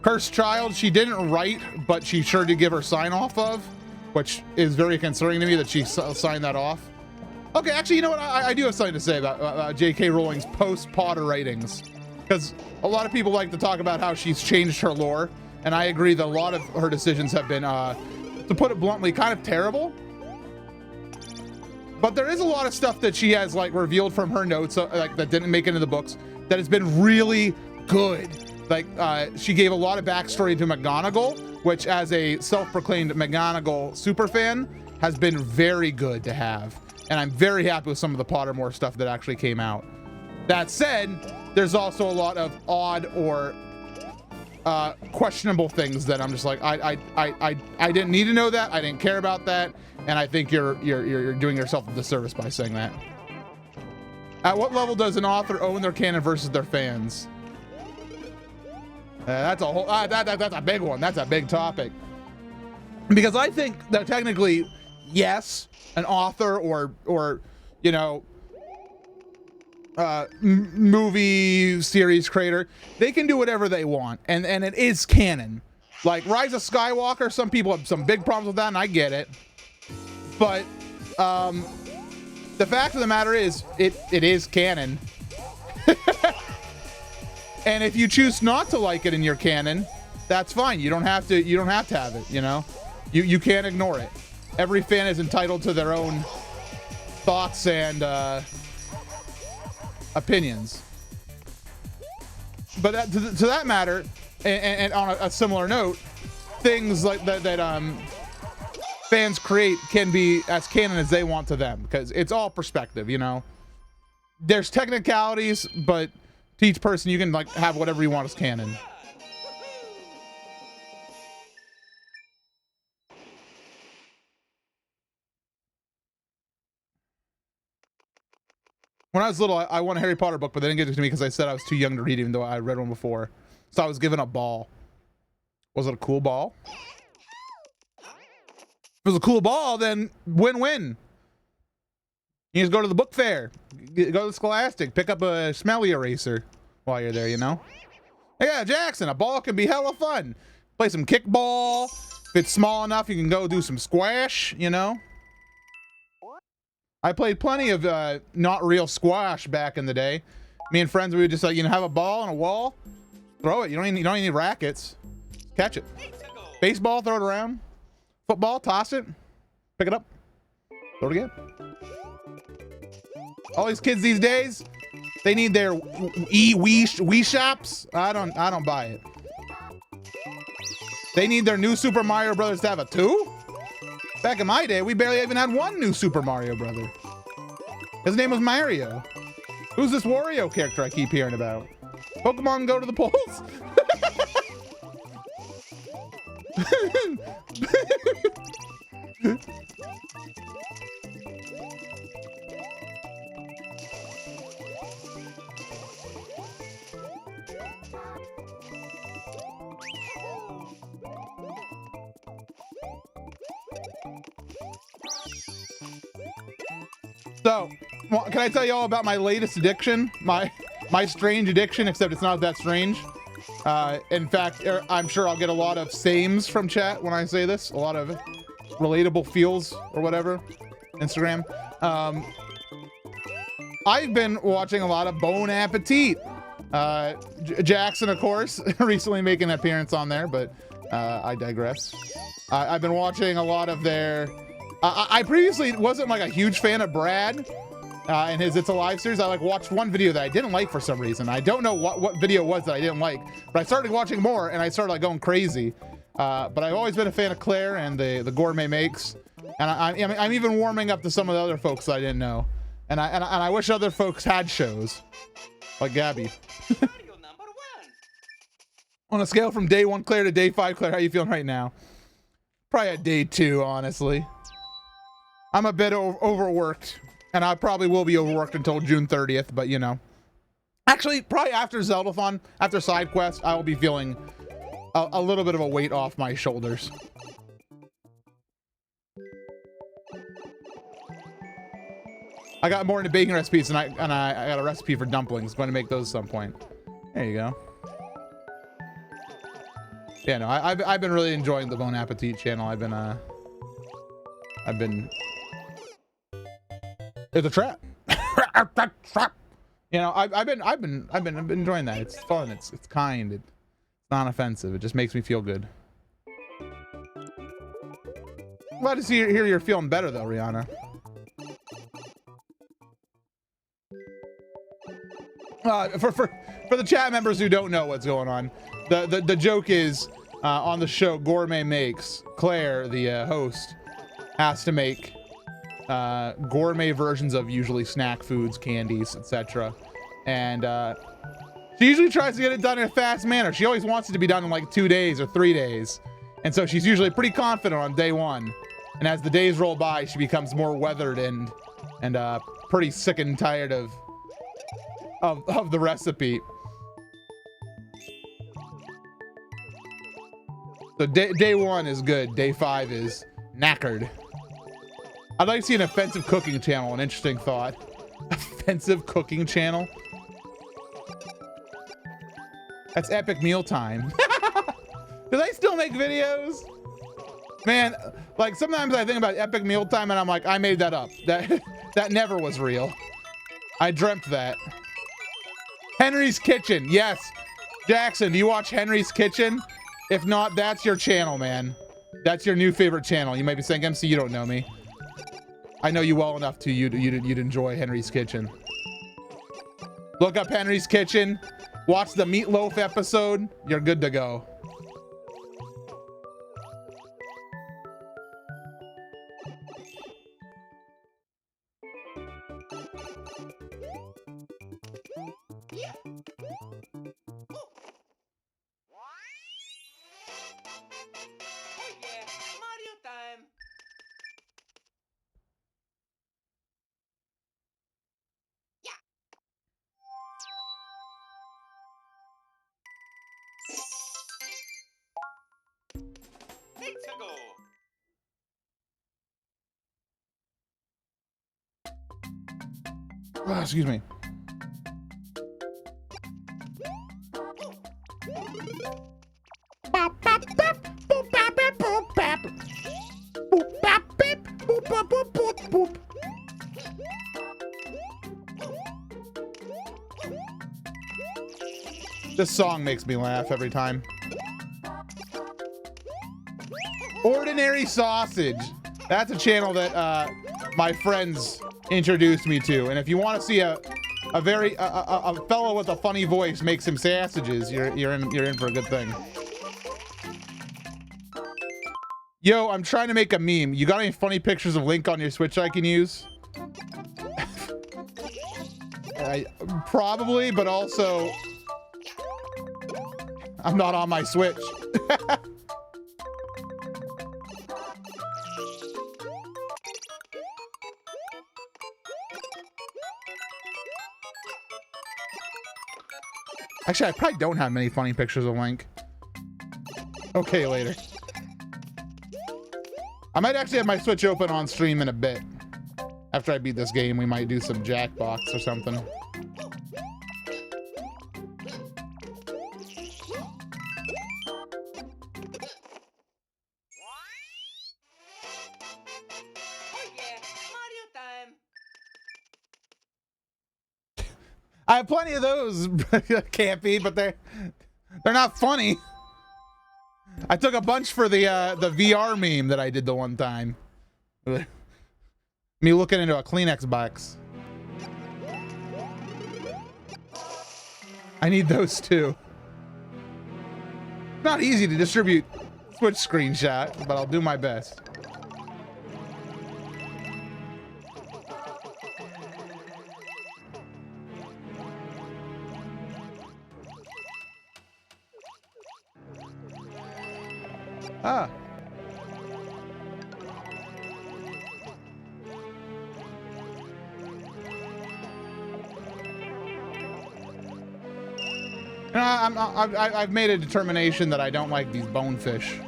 Cursed Child, she didn't write, but she sure did give her sign off of, which is very concerning to me that she signed that off. Okay, actually, you know what? I do have something to say about J.K. Rowling's post-Potter writings, because a lot of people like to talk about how she's changed her lore, and I agree that a lot of her decisions have been, to put it bluntly, kind of terrible. But there is a lot of stuff that she has like revealed from her notes, like that didn't make it into the books, that has been really good. Like she gave a lot of backstory to McGonagall, which as a self-proclaimed McGonagall superfan has been very good to have. And I'm very happy with some of the Pottermore stuff that actually came out. That said, there's also a lot of odd or questionable things that I'm just like, I didn't need to know that. I didn't care about that, and I think you're doing yourself a disservice by saying that. At what level does an author own their canon versus their fans? That's a whole that's a big one. That's a big topic. Because I think that technically, yes, an author or you know, movie series creator, they can do whatever they want, and it is canon. Like Rise of Skywalker, some people have some big problems with that, and I get it. But the fact of the matter is, it is canon. And if you choose not to like it in your canon, that's fine. You don't have to have it, you know? You can't ignore it. Every fan is entitled to their own thoughts and opinions. But to that matter, and on a similar note, things like that fans create can be as canon as they want to them, because it's all perspective, you know? There's technicalities, but to each person, you can like have whatever you want as canon. When I was little, I won a Harry Potter book, but they didn't give it to me because I said I was too young to read, even though I read one before. So I was given a ball. Was it a cool ball? If it was a cool ball, then win-win. You just go to the book fair, go to the Scholastic, pick up a smelly eraser while you're there, you know? Yeah, Jackson, a ball can be hella fun. Play some kickball. If it's small enough, you can go do some squash, you know? I played plenty of not real squash back in the day. Me and friends, we would just like, you know, have a ball and a wall, throw it. You don't even need rackets. Catch it. Baseball, throw it around. Football, toss it. Pick it up. Throw it again. All these kids these days, they need their Wii shops. I don't buy it. They need their new Super Mario Brothers to have a 2? Back in my day, we barely even had one new Super Mario brother. His name was Mario. Who's this Wario character I keep hearing about? Pokemon go to the polls? So, can I tell you all about my latest addiction? My strange addiction, except it's not that strange. In fact, I'm sure I'll get a lot of sames from chat when I say this. A lot of relatable feels or whatever. Instagram. I've been watching a lot of Bon Appetit. Jackson, of course, recently making an appearance on there, but I digress. I've been watching a lot of their... I previously wasn't like a huge fan of Brad and his It's Alive series. I like watched one video that I didn't like for some reason. I don't know what video it was that I didn't like, but I started watching more and I started like going crazy. But I've always been a fan of Claire and the Gourmet Makes, and I'm even warming up to some of the other folks that I didn't know. And I wish other folks had shows like Gabby. On a scale from day 1 Claire to day 5 Claire, how you feeling right now? Probably at day 2, honestly. I'm a bit overworked, and I probably will be overworked until June 30th, but you know. Actually, probably after Zeldathon, after side quest, I will be feeling a little bit of a weight off my shoulders. I got more into baking recipes, and I got a recipe for dumplings. Going to make those at some point. There you go. Yeah, no, I've been really enjoying the Bon Appetit channel. I've been. It's a trap. You know, I've been enjoying that. It's fun. It's kind. It's non-offensive. It just makes me feel good. Glad to hear you're feeling better though, Rihanna. For the chat members who don't know what's going on, the joke is on the show Gourmet Makes, Claire, the host, has to make gourmet versions of usually snack foods, candies, etc. And she usually tries to get it done in a fast manner. She always wants it to be done in like 2 days or 3 days. And so she's usually pretty confident on day one. And as the days roll by, she becomes more weathered and pretty sick and tired of the recipe. So day 1 is good. Day 5 is knackered. I'd like to see an offensive cooking channel. An interesting thought. Offensive cooking channel. That's Epic Mealtime. Do they still make videos? Man, like sometimes I think about Epic Mealtime and I'm like, I made that up. That never was real. I dreamt that. Henry's Kitchen. Yes. Jackson, do you watch Henry's Kitchen? If not, that's your channel, man. That's your new favorite channel. You might be saying, MC, you don't know me. I know you well enough to you'd enjoy Henry's Kitchen. Look up Henry's Kitchen. Watch the meatloaf episode. You're good to go. Yeah. Oh yeah, Mario time. Let's go. Oh, excuse me. This song makes me laugh every time. Ordinary Sausage. That's a channel that my friends introduced me to. And if you want to see a fellow with a funny voice make some sausages, you're in for a good thing. Yo, I'm trying to make a meme. You got any funny pictures of Link on your Switch I can use? Probably, but also I'm not on my Switch. Actually, I probably don't have many funny pictures of Link. Okay, later. I might actually have my Switch open on stream in a bit. After I beat this game, we might do some Jackbox or something. Oh yeah, Mario time. I have plenty of those, Campy, but they're not funny. I took a bunch for the VR meme that I did the one time. Me looking into a Kleenex box. I need those too. Not easy to distribute Switch screenshot, but I'll do my best. Ah. I've made a determination that I don't like these bonefish.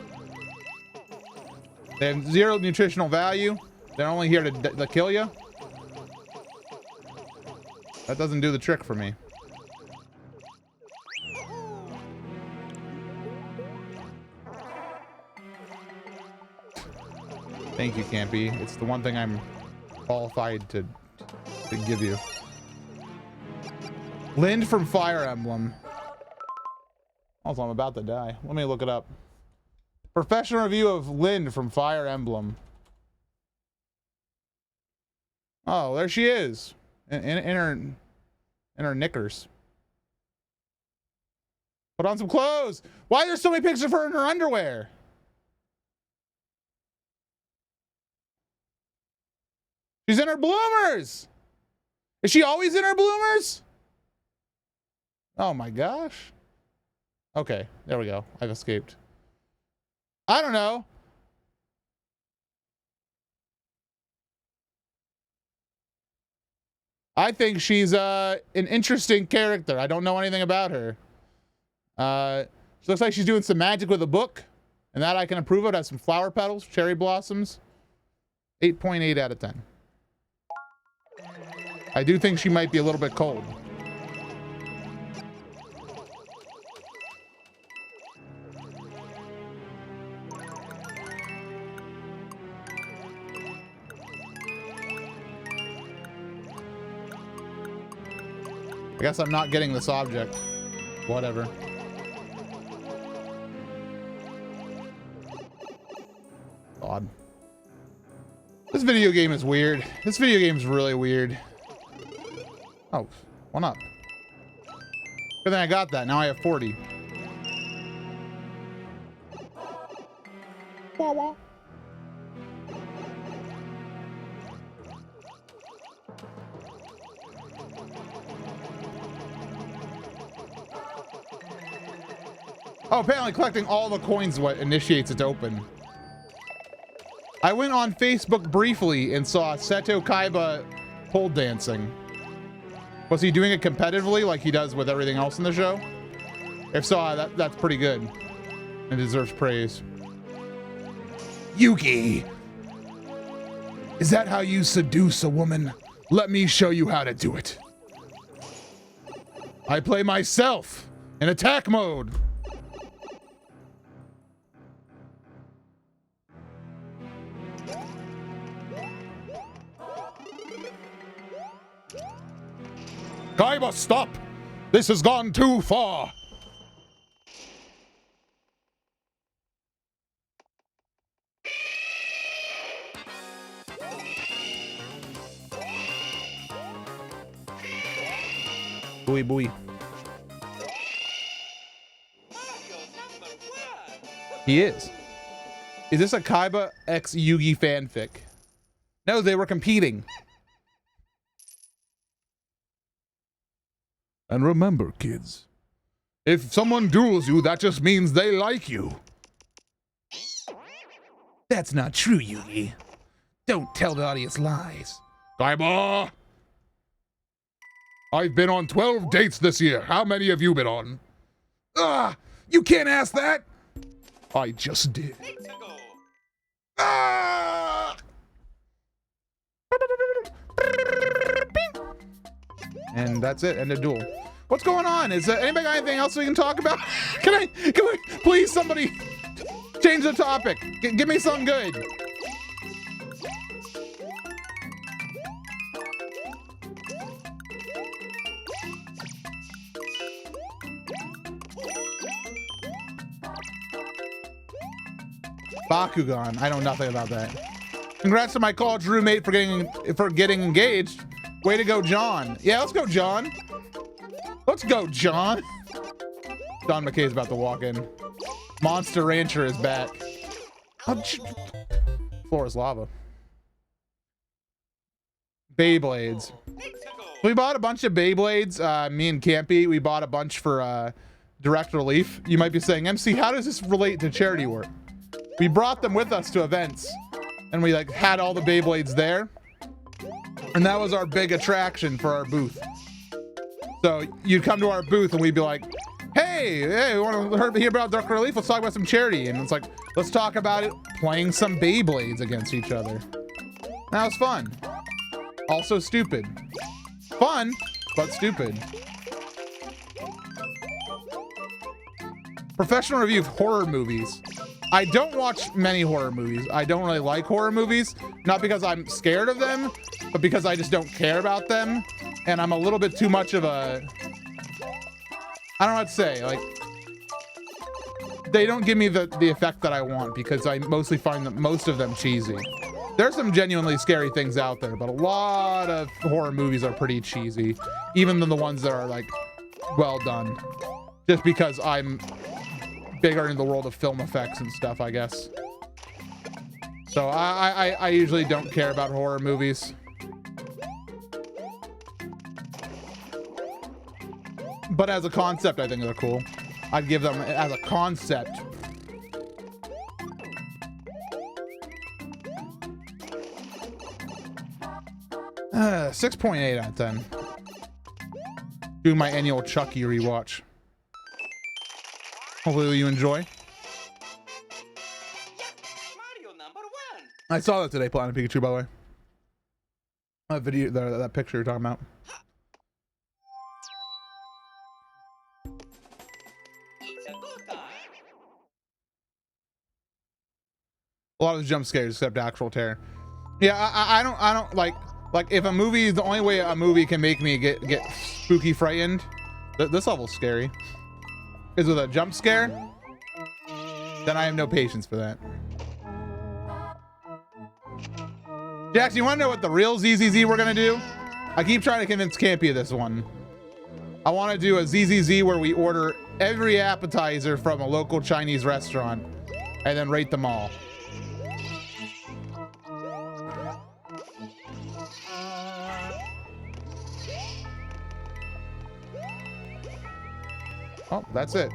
They have zero nutritional value. They're only here to kill you. That doesn't do the trick for me. Thank you, Campy. It's the one thing I'm qualified to give you. Lind from Fire Emblem. Also, I'm about to die. Let me look it up. Professional review of Lind from Fire Emblem. Oh, there she is. In her knickers. Put on some clothes. Why are there so many pictures of her in her underwear? She's in her bloomers. Is she always in her bloomers? Oh my gosh. Okay, there we go. I've escaped. I don't know. I think she's an interesting character. I don't know anything about her. She looks like she's doing some magic with a book, and that I can approve of. It has some flower petals, cherry blossoms. 8.8 out of 10. I do think she might be a little bit cold. I guess I'm not getting this object. Whatever. Odd. This video game is weird. This video game is really weird. Oh, one up. Good thing I got that. Now I have 40. Wah, wah. Oh, apparently collecting all the coins is what initiates it to open. I went on Facebook briefly and saw Seto Kaiba pole dancing. Was he doing it competitively like he does with everything else in the show? If so, that's pretty good and deserves praise. Yugi! Is that how you seduce a woman? Let me show you how to do it. I play myself in attack mode. Kaiba, stop! This has gone too far! Booey booey. He is. Is this a Kaiba x Yugi fanfic? No, they were competing. And remember, kids, if someone duels you, that just means they like you. That's not true, Yugi. Don't tell the audience lies. Kaiba! I've been on 12 dates this year. How many have you been on? Ah! You can't ask that! I just did. Ah! And that's it. End of duel. What's going on? Is anybody got anything else we can talk about? Can we please somebody change the topic? Give me something good. Bakugan. I know nothing about that. Congrats to my college roommate for getting engaged. Way to go, John. Yeah, let's go, John. Let's go, John. Don McKay's about to walk in. Monster Rancher is back. Floor is lava. Beyblades. We bought a bunch of Beyblades. Me and Campy, we bought a bunch for Direct Relief. You might be saying, MC, how does this relate to charity work? We brought them with us to events, and we like had all the Beyblades there. And that was our big attraction for our booth. So you'd come to our booth and we'd be like, hey, we want to hear about Dark Relief? Let's talk about some charity. And it's like, let's talk about it playing some Beyblades against each other. That was fun. Also stupid. Fun, but stupid. Professional review of horror movies. I don't watch many horror movies. I don't really like horror movies, not because I'm scared of them, but because I just don't care about them. And I'm a little bit too much of a, I don't know what to say, like, they don't give me the effect that I want because I mostly find that most of them cheesy. There's some genuinely scary things out there, but a lot of horror movies are pretty cheesy, even than the ones that are like well done. Just because I'm bigger in the world of film effects and stuff, I guess. So I usually don't care about horror movies. But as a concept, I think they're cool. I'd give them as a concept. Uh, 6.8 out of 10. Doing my annual Chucky rewatch. Hopefully you enjoy. Yeah, Mario number 1. I saw that today, Platinum Pikachu, by the way. That video, that picture you're talking about. It's a good time. A lot of the jump scares except actual terror. Yeah, I don't like if a movie is the only way a movie can make me get spooky frightened. This level's scary. Is with a jump scare, then I have no patience for that. Jax, you want to know what the real ZZZ we're gonna do? I keep trying to convince Campy of this one. I want to do a ZZZ where we order every appetizer from a local Chinese restaurant and then rate them all. Oh, that's it.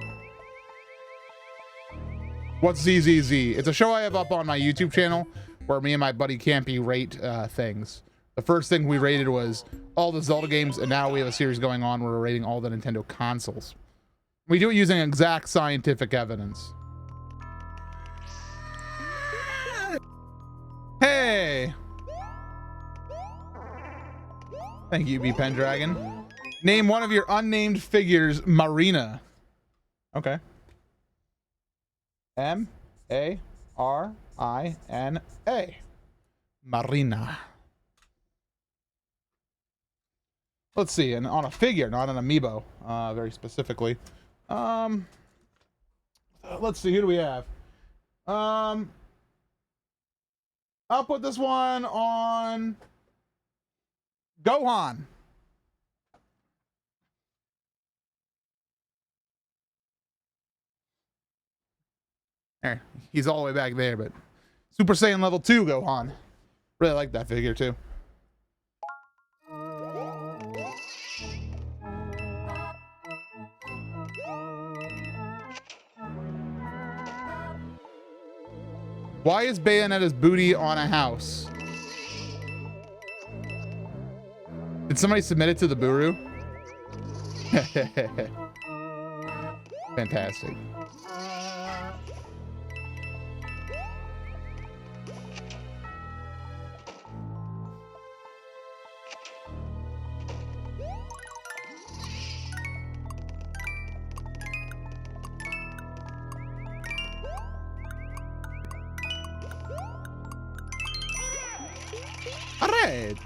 What's ZZZ? It's a show I have up on my YouTube channel where me and my buddy Campy rate things. The first thing we rated was all the Zelda games, and now we have a series going on where we're rating all the Nintendo consoles. We do it using exact scientific evidence. Hey! Thank you, B Pendragon. Name one of your unnamed figures, Marina. Okay. M-A-R-I-N-A. Marina. Let's see, and on a figure, not an amiibo, very specifically. Let's see, who do we have? I'll put this one on Gohan. There, he's all the way back there, but Super Saiyan level 2 Gohan. Really like that figure too. Why is Bayonetta's booty on a house? Did somebody submit it to the Buru? Fantastic. All right.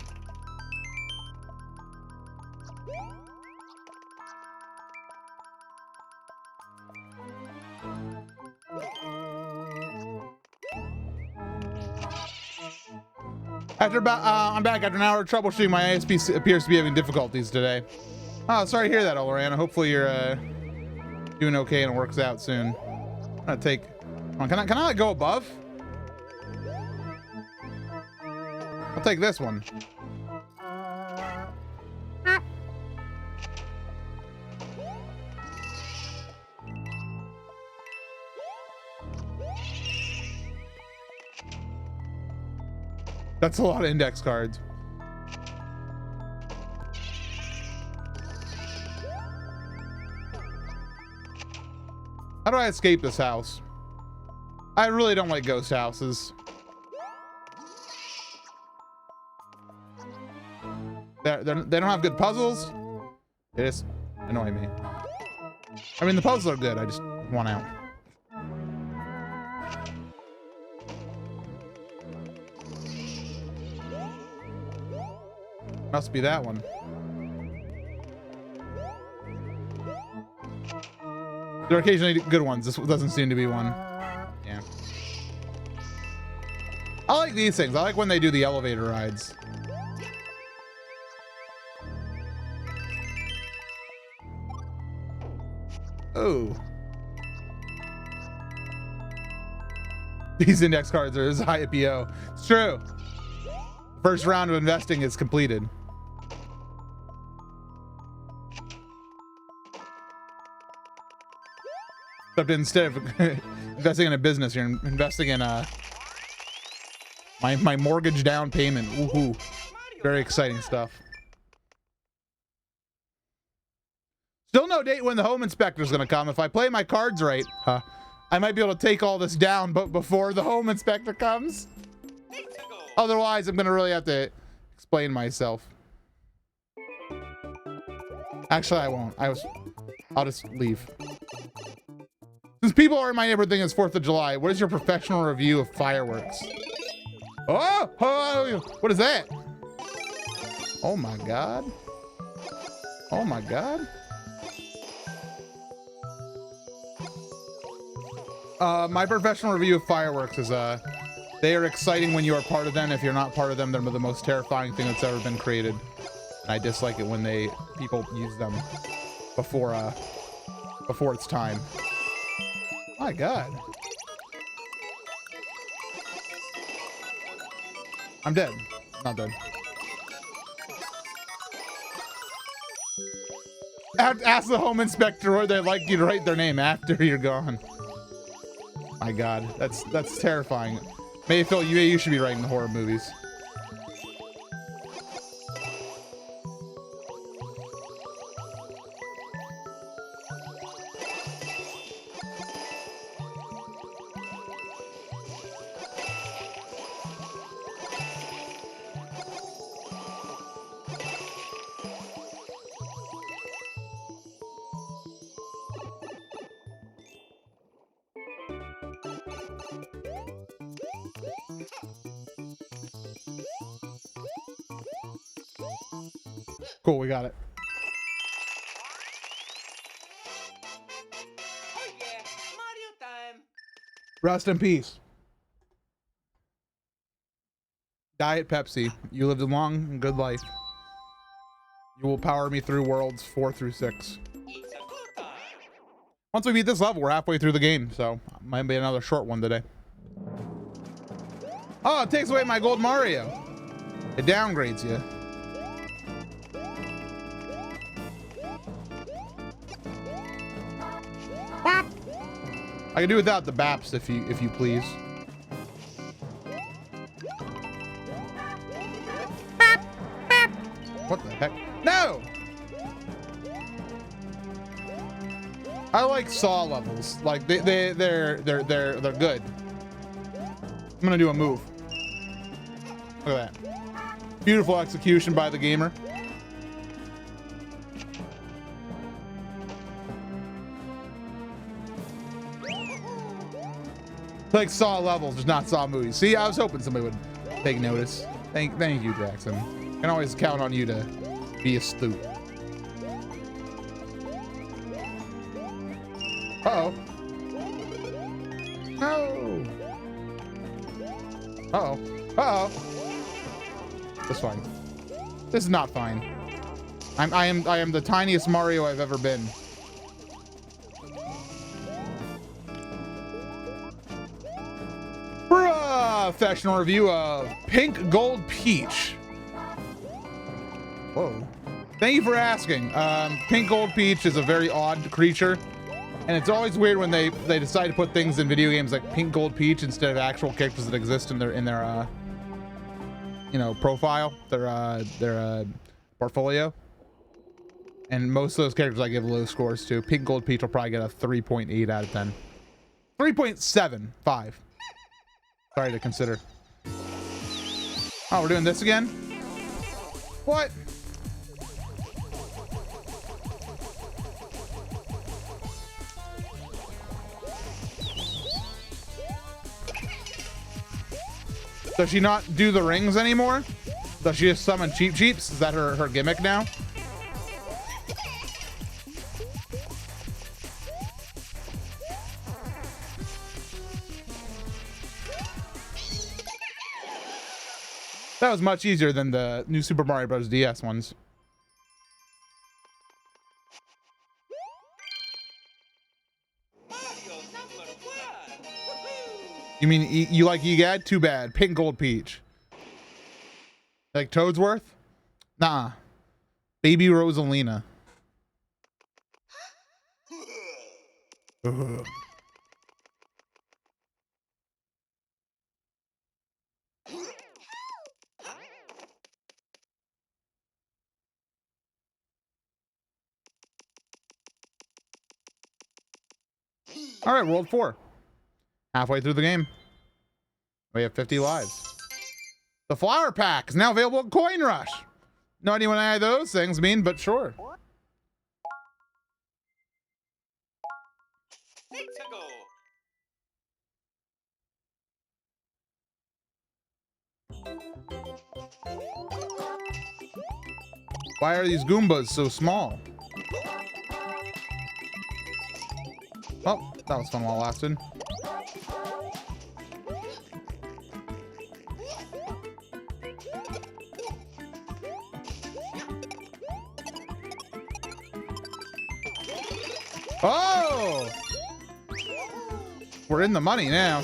I'm back after an hour of troubleshooting. My ISP appears to be having difficulties today. Oh, sorry to hear that, Olorana. Hopefully you're doing okay and it works out soon. I'm gonna take. Can I like, go above? I'll take this one. That's a lot of index cards. How do I escape this house? I really don't like ghost houses. They don't have good puzzles. They just annoy me. I mean, the puzzles are good. I just want out. Must be that one. There are occasionally good ones. This doesn't seem to be one. Yeah. I like these things. I like when they do the elevator rides. Oh. These index cards are as high IPO. It's true. First round of investing is completed. Except instead of investing in a business, you're investing in my mortgage down payment. Woohoo! Very exciting stuff. Still no date when the home inspector's gonna come. If I play my cards right, I might be able to take all this down, but before the home inspector comes. Otherwise, I'm gonna really have to explain myself. Actually, I won't. I'll just leave. Since people are in my neighborhood thinking it's 4th of July, what is your professional review of fireworks? Oh, what is that? Oh my God. Oh my God. My professional review of fireworks is, they are exciting when you are part of them. If you're not part of them, they're the most terrifying thing that's ever been created. And I dislike it when people use them before it's time. My God. I'm dead. Not dead. Ask the home inspector where they'd like you to write their name after you're gone. My God, that's terrifying. Mayfield, you should be writing the horror movies. Cool, we got it. Oh yeah, Mario time. Rest in peace. Diet Pepsi. You lived a long and good life. You will power me through worlds 4 through 6. It's a good time. Once we beat this level, we're halfway through the game, so might be another short one today. Oh, it takes away my gold Mario. It downgrades you. I can do without the baps if you please. What the heck? No! I like Saw levels. Like they're good. I'm gonna do a move. Look at that. Beautiful execution by the gamer. Like Saw levels, just not Saw movies. See, I was hoping somebody would take notice. Thank you, Jackson. Can always count on you to be astute. Uh-oh. No. Uh-oh. Uh-oh. That's fine. This is not fine. I am the tiniest Mario I've ever been. Professional review of Pink Gold Peach. Whoa. Thank you for asking. Pink Gold Peach is a very odd creature, and it's always weird when they decide to put things in video games like Pink Gold Peach instead of actual characters that exist in their you know, profile, their portfolio. And most of those characters I give low scores to. Pink Gold Peach will probably get a 3.8 out of 10. 3.75. Sorry to consider. Oh, we're doing this again? What? Does she not do the rings anymore? Does she just summon Cheep Cheeps? Is that her gimmick now? That was much easier than the new Super Mario Bros. DS ones. Mario #1. You mean you like EGAD? Too bad. Pink Gold Peach. Like Toadsworth? Nah. Baby Rosalina. All right, World 4. Halfway through the game. We have 50 lives. The flower pack is now available at Coin Rush. No idea what any of those things mean, but sure. Let's go. Why are these Goombas so small? Oh, that was fun while it lasted. Oh! We're in the money now.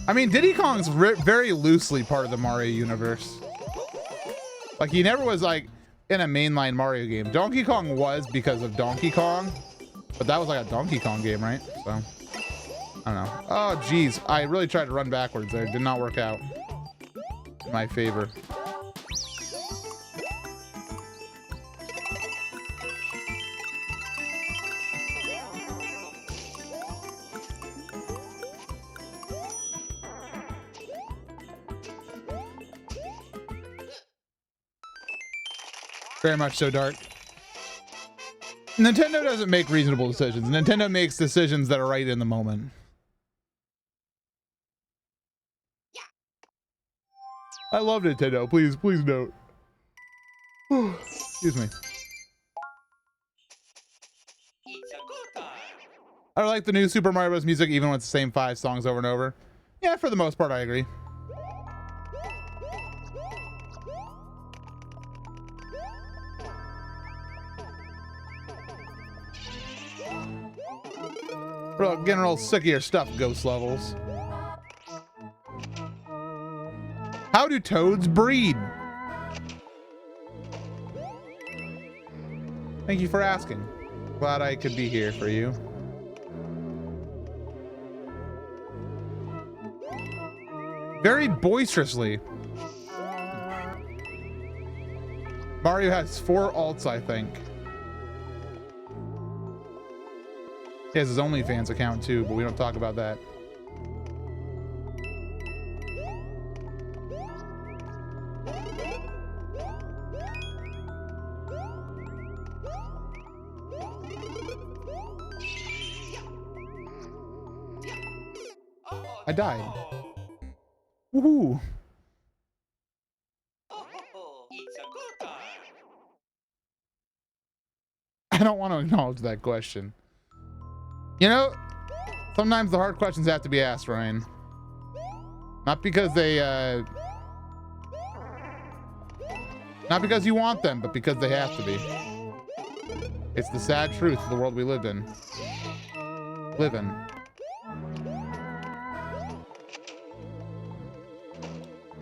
I mean, Diddy Kong's very loosely part of the Mario universe. Like, he never was, like, in a mainline Mario game. Donkey Kong was because of Donkey Kong, but that was like a Donkey Kong game, right? So, I don't know. Oh, geez. I really tried to run backwards there. It did not work out in my favor. Very much so, Dark. Nintendo doesn't make reasonable decisions. Nintendo makes decisions that are right in the moment. I love Nintendo. Please note. Excuse me. It's a good time. I like the new Super Mario Bros. Music, even when it's the same 5 songs over and over. Yeah, for the most part, I agree. Bro, getting real sick of your stuff, Ghost Levels. How do toads breed? Thank you for asking. Glad I could be here for you. Very boisterously. Mario has 4 alts, I think. He has his OnlyFans account too, but we don't talk about that. I died. Woohoo! It's a good time. I don't want to acknowledge that question. You know, sometimes the hard questions have to be asked, Ryan. Not because they, not because you want them, but because they have to be. It's the sad truth of the world we live in.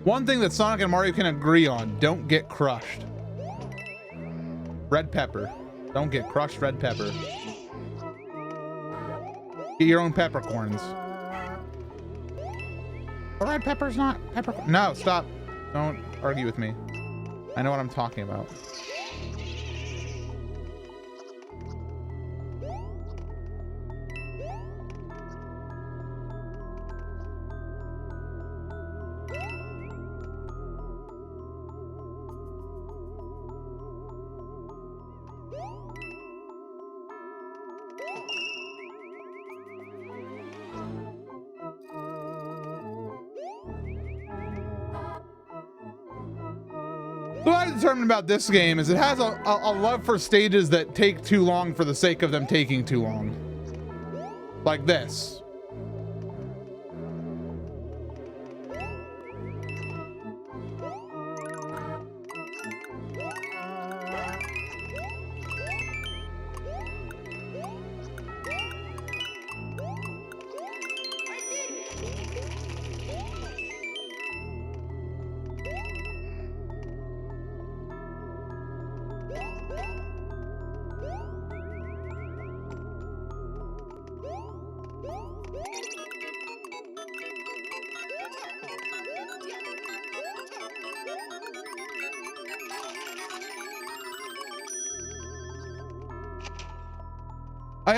One thing that Sonic and Mario can agree on, don't get crushed. Red pepper. Don't get crushed red pepper. Get your own peppercorns. But red pepper's not peppercorn. No, stop. Don't argue with me. I know what I'm talking about. So what I determined about this game is it has a love for stages that take too long for the sake of them taking too long. Like this.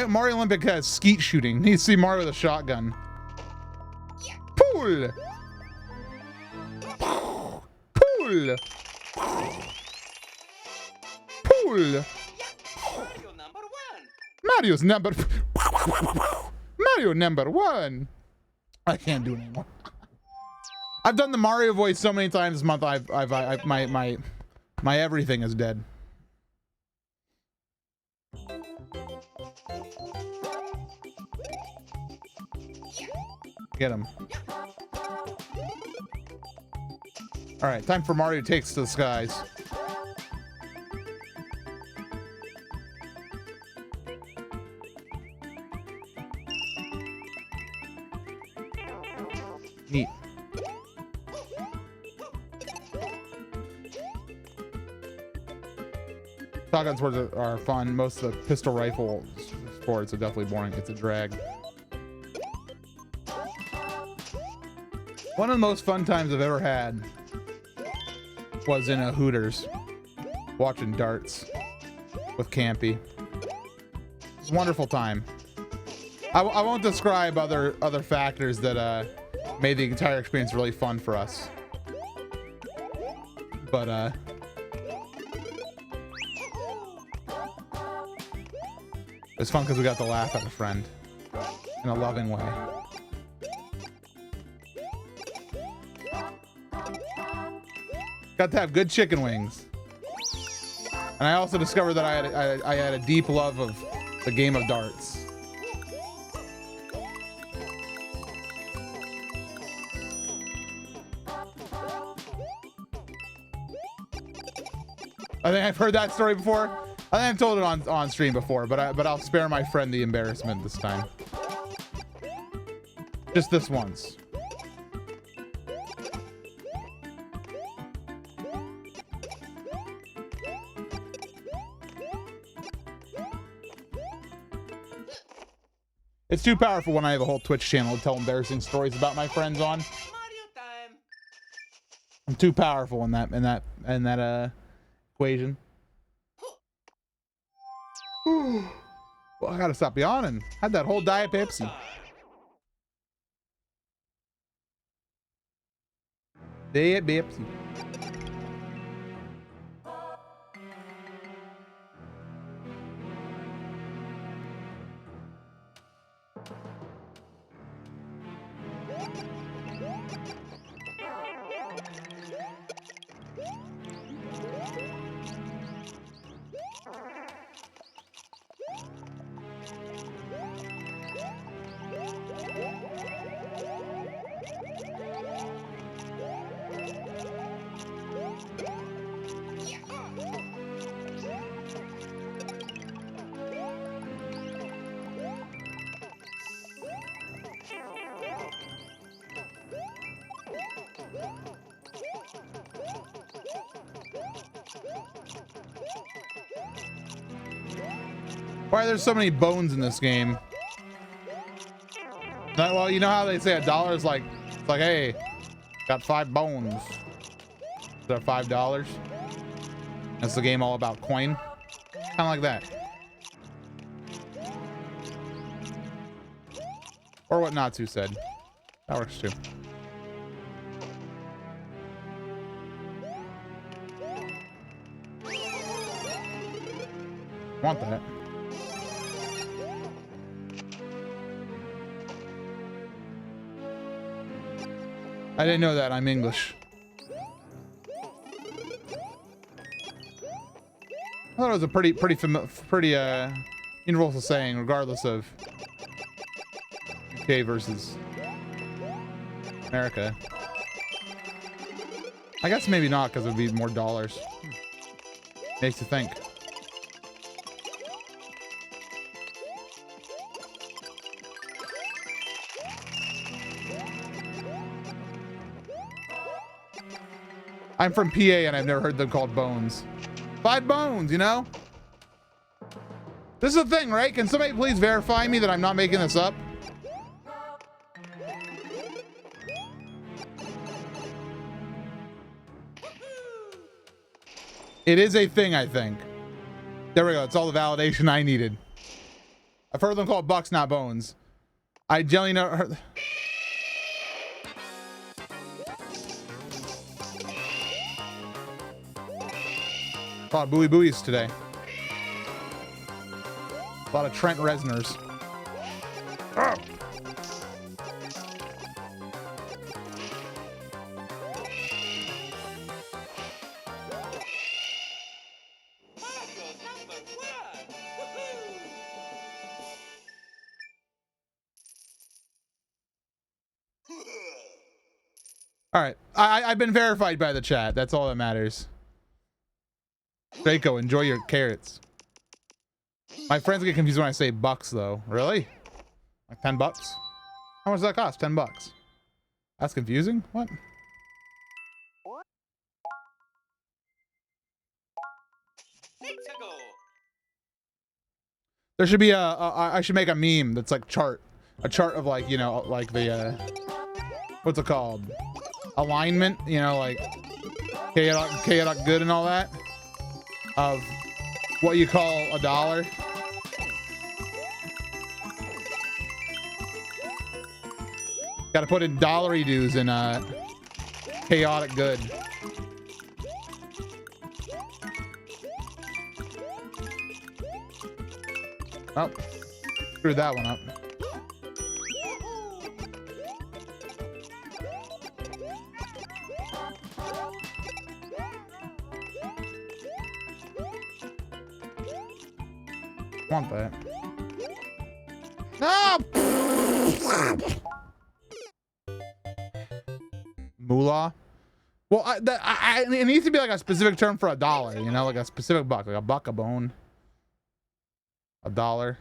Mario Olympic has skeet shooting. Need to see Mario with a shotgun. Pool. Pool. Pool. Mario number one. Mario's number. Mario number one. I can't do it anymore. I've done the Mario voice so many times this month. My everything is dead. Get him. All right, time for Mario Takes to the Skies. Neat. Shotgun sports are fun. Most of the pistol rifle sports are definitely boring. It's a drag. One of the most fun times I've ever had was in a Hooters watching darts with Campy. It's a wonderful time. I won't describe other factors that made the entire experience really fun for us, but it's fun because we got to laugh at a friend in a loving way. Got to have good chicken wings. And I also discovered that I had a deep love of the game of darts. I think I've heard that story before. I think I've told it on stream before, but I'll spare my friend the embarrassment this time. Just this once. It's too powerful when I have a whole Twitch channel to tell embarrassing stories about my friends on. Mario time. I'm too powerful in that equation. Well, I gotta stop yawning. Had that whole Diet Pepsi. Diet Pepsi. Why are there so many bones in this game? Well, you know how they say $1 is like, it's like, hey, got 5 bones. Is that $5? That's the game all about coin. Kind of like that. Or what Natsu said. That works too. Want that. I didn't know that. I'm English. I thought it was a pretty universal saying, regardless of UK versus America. I guess maybe not, because it would be more dollars. Makes you think. I'm from PA and I've never heard them called bones. 5 bones, you know? This is a thing, right? Can somebody please verify me that I'm not making this up? It is a thing, I think. There we go. It's all the validation I needed. I've heard them called bucks, not bones. I generally never heard. A lot of buoy buoys today. A lot of Trent Reznors. Oh. Mario number 1. Woohoo! All right, I've been verified by the chat. That's all that matters. Draco, enjoy your carrots. My friends get confused when I say bucks, though. Really? Like 10 bucks? How much does that cost? 10 bucks. That's confusing. What? Mexico. There should be a I should make a meme that's like a chart of like, you know, like the what's it called? Alignment, you know, like chaotic good and all that of what you call a dollar. Got to put in dollary dues in chaotic good. Oh, screwed that one up. Want that? No! Moolah? Well, it needs to be like a specific term for a dollar, you know, like a specific buck, like a buck, a bone, a dollar.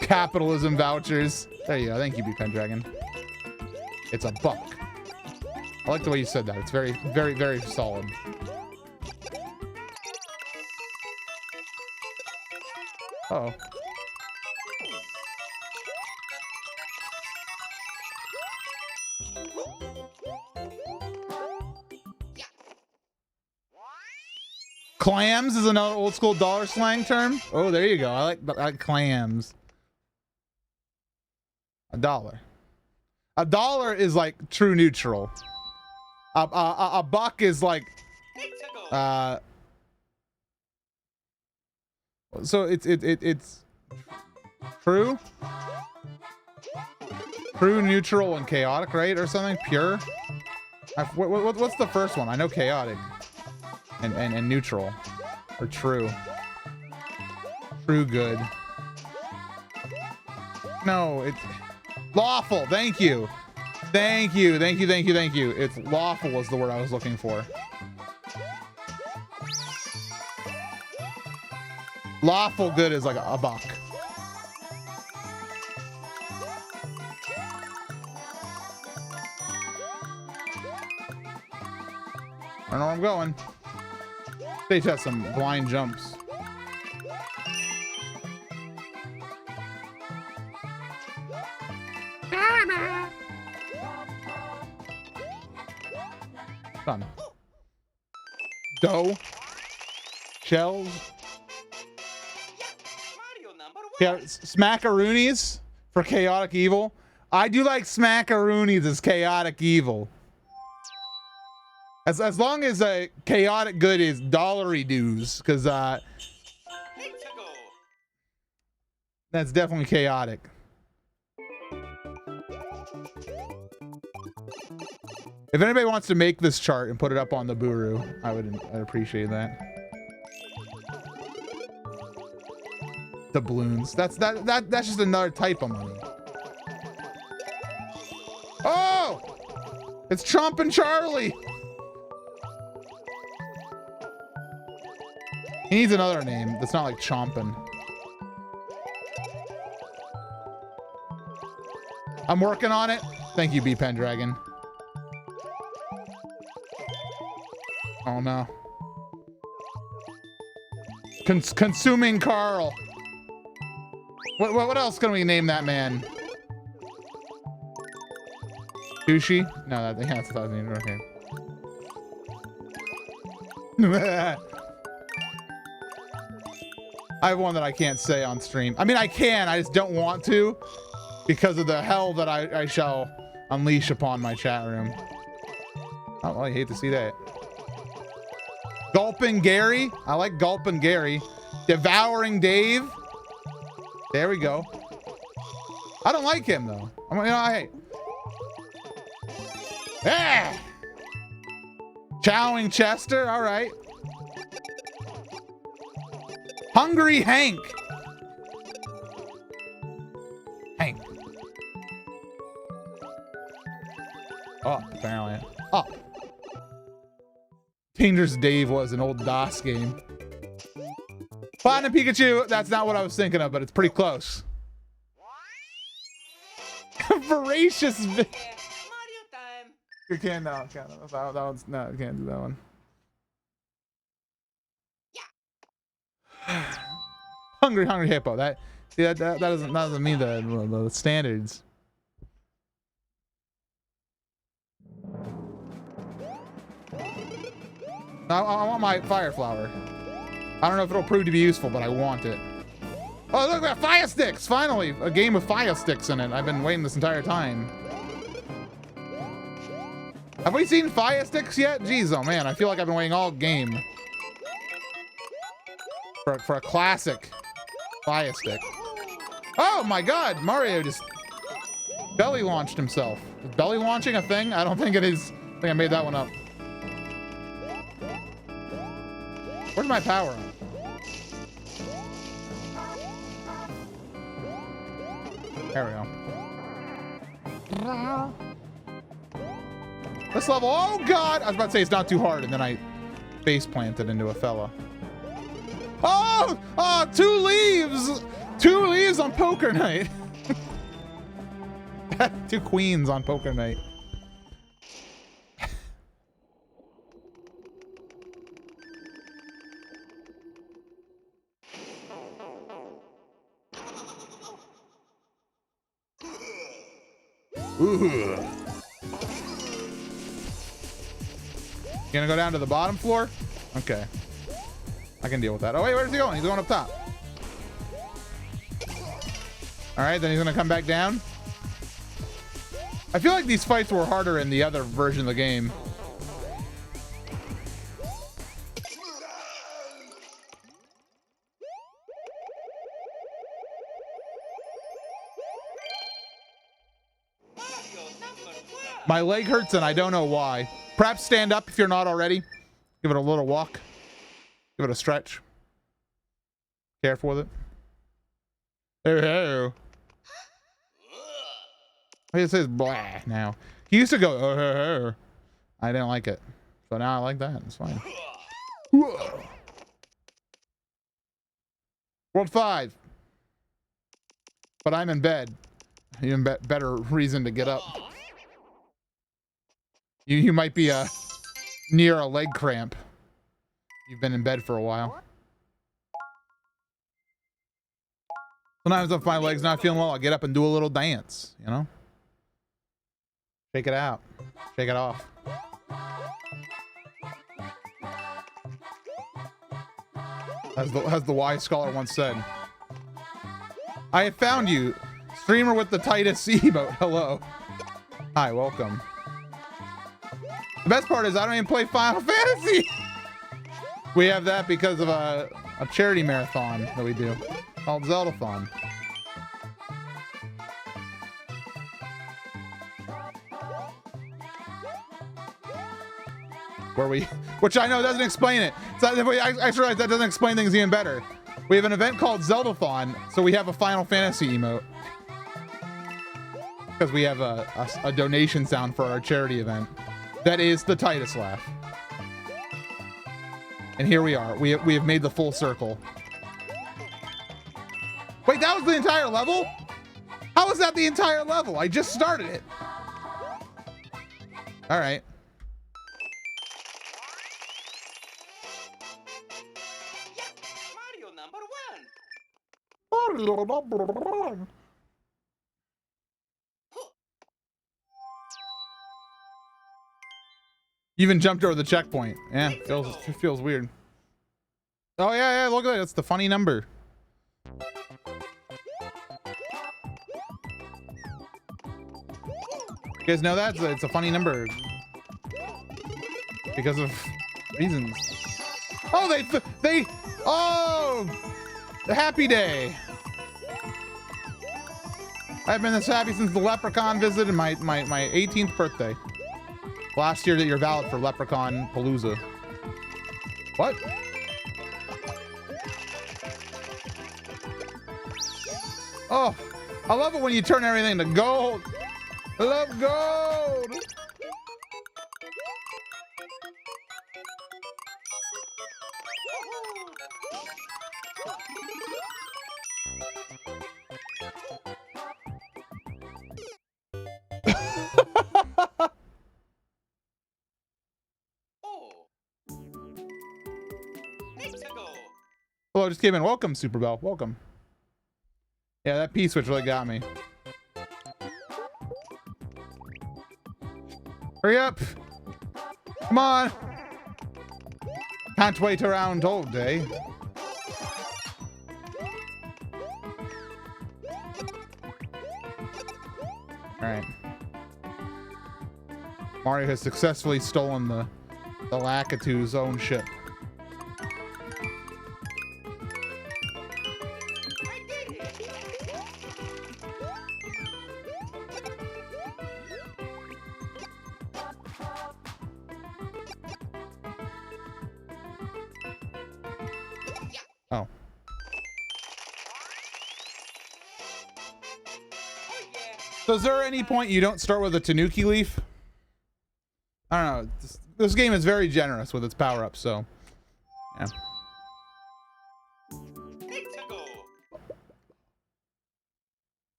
Capitalism vouchers. There you go. Thank you, Pendragon. It's a buck. I like the way you said that. It's very, very, very solid. Uh-oh. Clams is another old school dollar slang term. Oh, there you go. I like clams. A dollar. A dollar is like true neutral. A buck is like so it's true, neutral, and chaotic, right, or something. Pure. What's the first one? I know chaotic and neutral, or true. True good. No, it's lawful. Thank you. Thank you. Thank you. Thank you. Thank you. It's lawful was the word I was looking for. Lawful good is like a buck. I don't know where I'm going. They test some blind jumps. Done. Dough. Shells. Mario number 1. Yeah, smackaroonies for chaotic evil. I do like smackaroonies as chaotic evil. As long as chaotic good is dollary dues, because Mexico. that's definitely chaotic. If anybody wants to make this chart and put it up on the Buru, I'd appreciate that. Doubloons. That's just another type of money. Oh! It's Trump and Charlie. He needs another name that's not like Chompin'. I'm working on it. Thank you, B Pendragon. Oh no. Consuming Carl. What else can we name that man? Sushi? No, that's 1,000 years. Okay. I have one that I can't say on stream. I mean, I can. I just don't want to because of the hell that I shall unleash upon my chat room. Oh, well, I hate to see that. Gulping Gary. I like Gulping Gary. Devouring Dave. There we go. I don't like him though. Hey. Ah! Chowing Chester. All right. Hungry Hank. Hank. Oh, apparently. Oh. Dangerous Dave was an old DOS game. Platinum Pikachu, that's not what I was thinking of, but it's pretty close. Voracious. Yeah, Mario time. You can't, no, can't. That one's, no, you can't do that one. Hungry Hippo. That doesn't mean the standards. I want my fire flower. I don't know if it'll prove to be useful, but I want it. Oh, look at that, fire sticks! Finally, a game with fire sticks in it. I've been waiting this entire time. Have we seen fire sticks yet? Jeez, oh man, I feel like I've been waiting all game for a classic fire stick. Oh my God, Mario just belly launched himself. Is belly launching a thing? I don't think it is. I think I made that one up. Where's my power on? There we go. This level, oh God! I was about to say it's not too hard, and then I face planted into a fella. Oh! Oh, 2 leaves! 2 leaves on poker night. 2 queens on poker night. Ooh. You gonna go down to the bottom floor? Okay. I can deal with that. Oh wait, where's he going? He's going up top. All right, then he's gonna come back down. I feel like these fights were harder in the other version of the game. My leg hurts and I don't know why. Perhaps stand up if you're not already. Give it a little walk. Give it a stretch. Careful with it. Oh. It says blah now. He used to go, oh. I didn't like it. So now I like that. It's fine. World 5. But I'm in bed. Even better reason to get up. You might be near a leg cramp. You've been in bed for a while. Sometimes if my leg's not feeling well, I'll get up and do a little dance, you know? Shake it out. Shake it off. As the wise scholar once said. I have found you, streamer with the tightest emote. Hello. Hi, welcome. The best part is I don't even play Final Fantasy. We have that because of a charity marathon that we do called Zeldathon. Which I know doesn't explain it. So I realized that doesn't explain things even better. We have an event called Zeldathon, so we have a Final Fantasy emote. Because we have a donation sound for our charity event. That is the Titus laugh. And here we are. We have made the full circle. Wait, that was the entire level? How was that the entire level? I just started it. All right. Mario number 1. You even jumped over the checkpoint. Yeah, it feels weird. Oh yeah, look at that. That's the funny number. You guys know that? It's a funny number. Because of reasons. Oh, oh, the happy day. I've been this happy since the Leprechaun visited my 18th birthday. Last year that you're valid for Leprechaun Palooza. What? Oh, I love it when you turn everything to gold. I love gold. Oh. Mexico. Hello, just came in. Welcome, Superbell. Welcome. Yeah, that P-switch really got me. Hurry up. Come on. Can't wait around all day. All right. Mario has successfully stolen the Lakitu's own ship. Oh. So is there any point you don't start with a Tanuki leaf? I don't know. This game is very generous with its power-ups, so yeah. Mexico.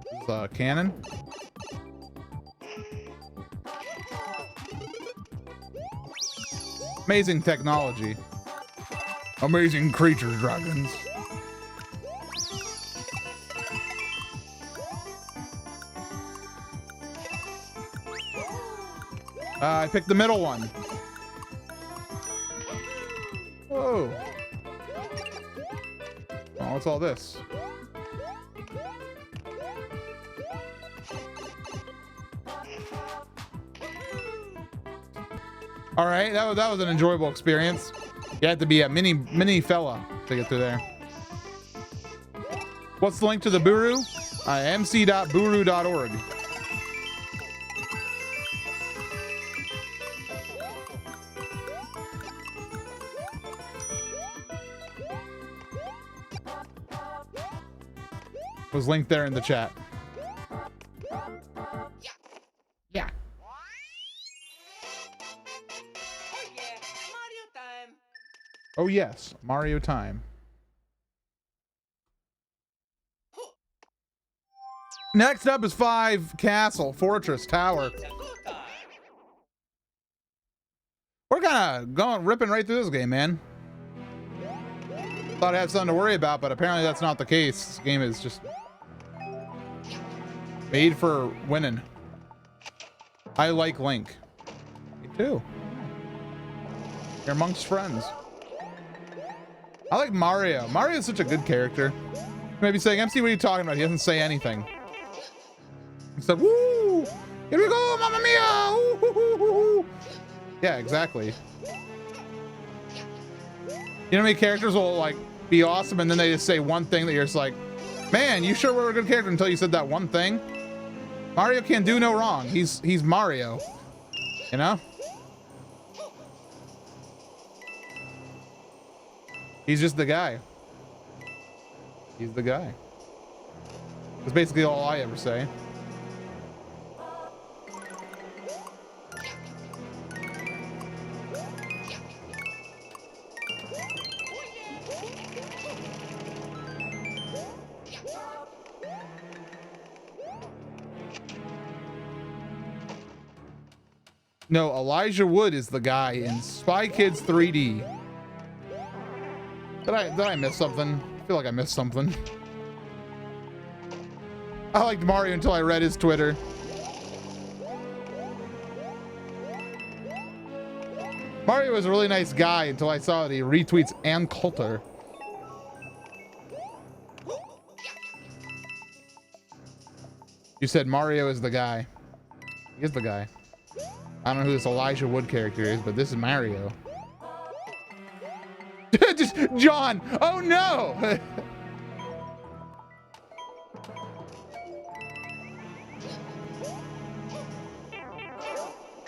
This is a cannon. Amazing technology. Amazing creature dragons. I picked the middle one. Whoa. Oh, what's all this? All right, that was an enjoyable experience. You had to be a mini fella to get through there. What's the link to the Buru? mc.buru.org. Was linked there in the chat. Yeah. Oh yes, Mario time. Next up is 5 Castle, Fortress, Tower. We're kind of going ripping right through this game, man. Thought I had something to worry about, but apparently that's not the case. This game is just made for winning. I like Link. Me too. You're amongst friends. I like Mario. Mario is such a good character. You may be saying, MC, what are you talking about? He doesn't say anything. He said, woo! Here we go, Mamma Mia! Ooh, hoo, hoo, hoo, hoo. Yeah, exactly. You know how many characters will like be awesome and then they just say one thing that you're just like, man, you sure were a good character until you said that one thing? Mario can do no wrong. He's Mario. You know? He's just the guy. He's the guy. That's basically all I ever say. No, Elijah Wood is the guy in Spy Kids 3D. Did I miss something? I feel like I missed something. I liked Mario until I read his Twitter. Mario was a really nice guy until I saw that he retweets Ann Coulter. You said Mario is the guy. He is the guy. I don't know who this Elijah Wood character is, but this is Mario. Just John. Oh no.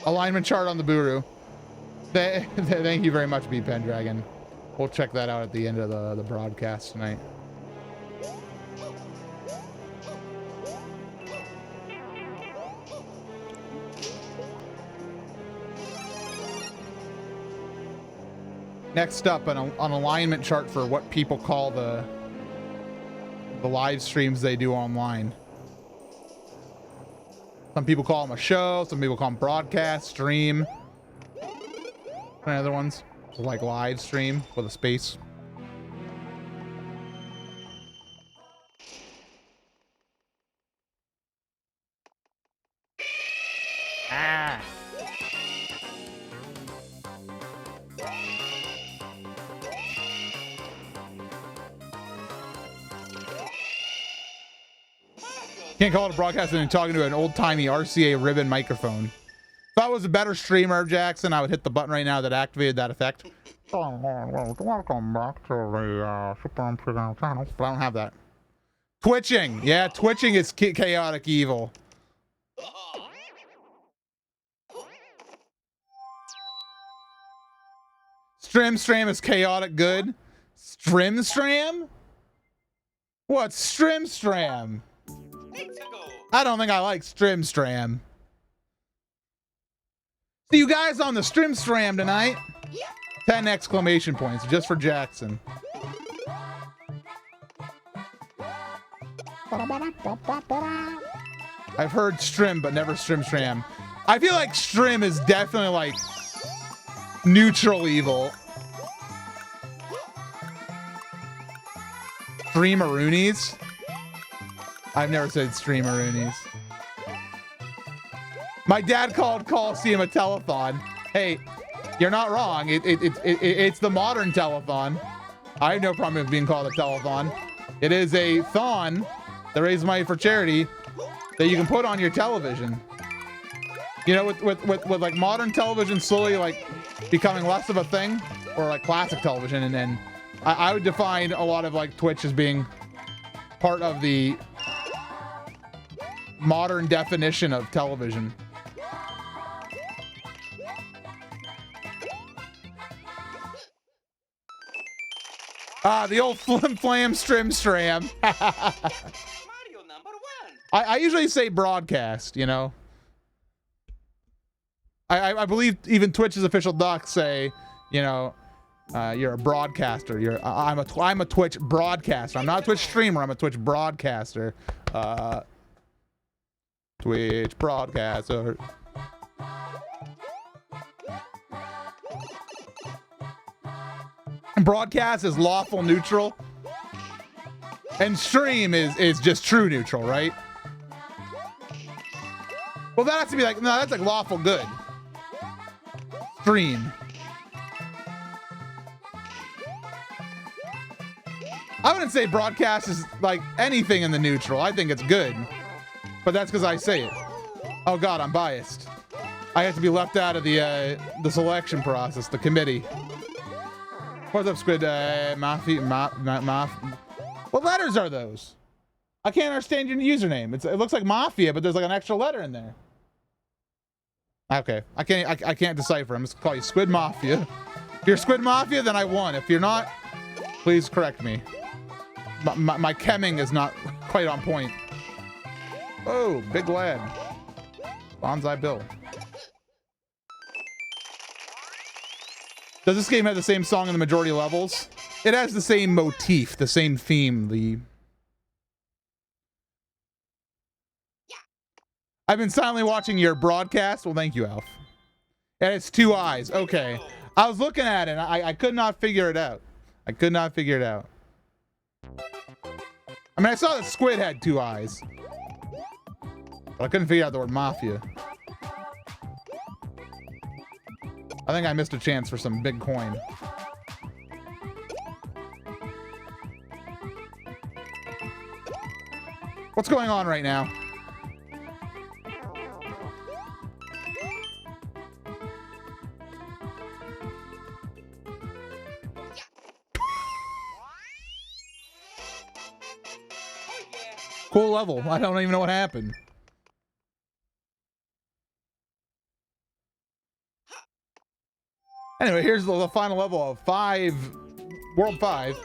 Alignment chart on the Buru. Thank you very much, B Pendragon. We'll check that out at the end of the broadcast tonight. Next up, an alignment chart for what people call the live streams they do online. Some people call them a show, some people call them broadcast, stream. And other ones, so like live stream with a space. Ah. Can't call it a broadcast and talking to an old-timey RCA ribbon microphone. If I was a better streamer, Jackson, I would hit the button right now that activated that effect. Welcome back to the Super Nintendo channel. But I don't have that. Twitching. Yeah, twitching is chaotic evil. Strim is chaotic good. Strim? What's Strim? I don't think I like Strim. See you guys on the Strim tonight. 10 exclamation points just for Jackson. I've heard Strim, but never Strim. I feel like Strim is definitely like neutral evil. Streamaroonies? I've never said Streamaroonies. My dad called Coliseum a telethon. Hey, you're not wrong. It's the modern telethon. I have no problem with being called a telethon. It is a thon that raises money for charity that you can put on your television. You know, with like modern television slowly like becoming less of a thing, or like classic television, and then I would define a lot of like Twitch as being part of the modern definition of television. Ah, the old flim flam stram. Mario number 1. I usually say broadcast, you know. I believe even Twitch's official docs say, you know, you're a broadcaster. I'm a Twitch broadcaster. I'm not a Twitch streamer. I'm a Twitch broadcaster. Twitch broadcaster. Broadcast is lawful neutral, and stream is just true neutral, right? Well, that has to be like, no, that's like lawful good. Stream. I wouldn't say broadcast is like anything in the neutral. I think it's good, but that's because I say it. Oh God, I'm biased. I have to be left out of the selection process, the committee. What's up, Squid? What letters are those? I can't understand your username. It looks like Mafia, but there's like an extra letter in there. Okay, I can't decipher. I'm just gonna call you Squid Mafia. If you're Squid Mafia, then I won. If you're not, please correct me. My chemming is not quite on point. Oh, big lad. Bonsai Bill. Does this game have the same song in the majority of levels? It has the same motif, the same theme. I've been silently watching your broadcast. Well, thank you, Alf. And it's 2 eyes. Okay. I was looking at it, and I could not figure it out. I mean, I saw that Squid had 2 eyes. But I couldn't figure out the word mafia. I think I missed a chance for some big coin. What's going on right now? Cool level. I don't even know what happened. Anyway, here's the final level of World 5.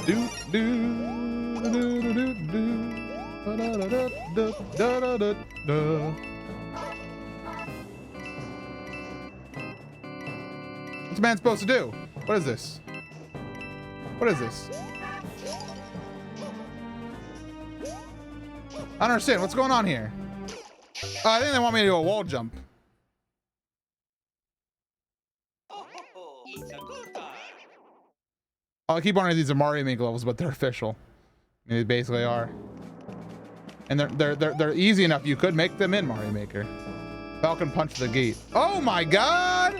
Do do do do do do da da da da da da. What's a man supposed to do? What is this? What is this? I don't understand. What's going on here? Oh, I think they want me to do a wall jump. I keep wondering if these are Mario Maker levels, but they're official. They basically are. And they're easy enough. You could make them in Mario Maker. Falcon punch the gate. Oh my god!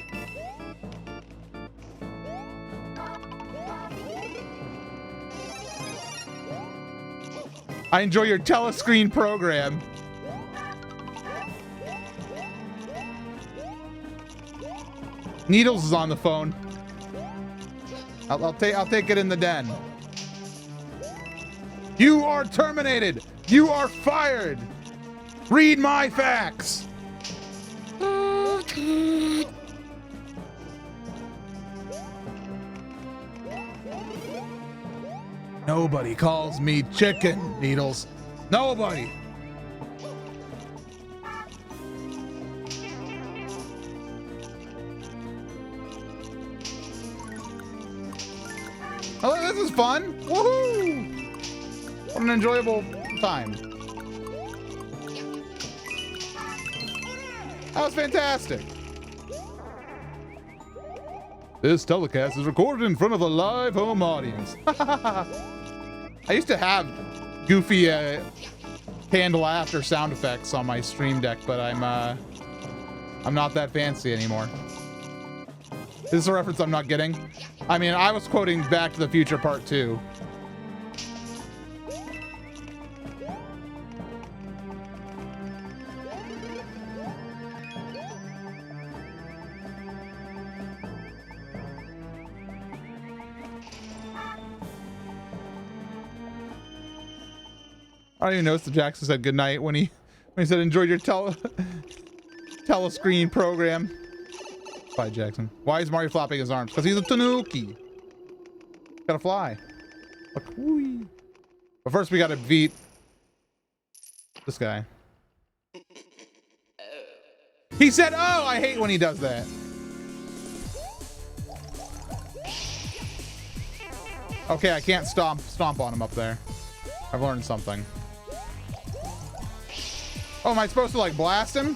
I enjoy your telescreen program. Needles is on the phone. I'll take it in the den. You are terminated. You are fired. Read my facts. Nobody calls me chicken, Needles. Nobody. Oh, this is fun. Woohoo! What an enjoyable time. That was fantastic. This telecast is recorded in front of a live home audience. I used to have goofy canned laughter sound effects on my Stream Deck, but I'm not that fancy anymore. Is this a reference I'm not getting? I mean, I was quoting Back to the Future Part 2. I don't even notice that Jackson said goodnight when he said enjoyed your telescreen program. Bye, Jackson. Why is Mario flopping his arms? Because he's a tanuki. Gotta fly. Look, whee. But first we gotta beat this guy. He said, oh, I hate when he does that. Okay, I can't stomp on him up there. I've learned something. Oh, am I supposed to like blast him?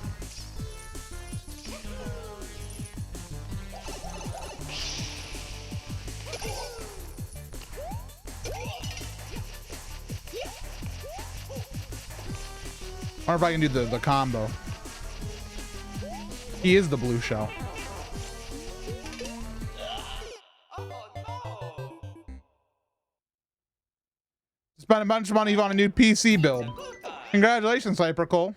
I wonder if I can do the combo. He is the blue shell. Spent a bunch of money on a new PC build. Congratulations, Hypercole.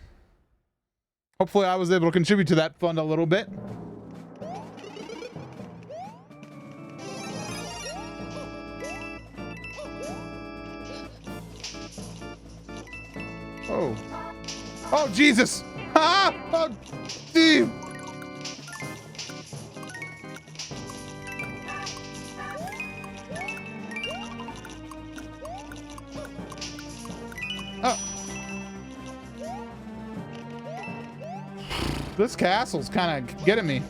Hopefully I was able to contribute to that fund a little bit. Oh. Oh, Jesus. Ah! Oh, Steve. Oh. This castle's kind of getting me.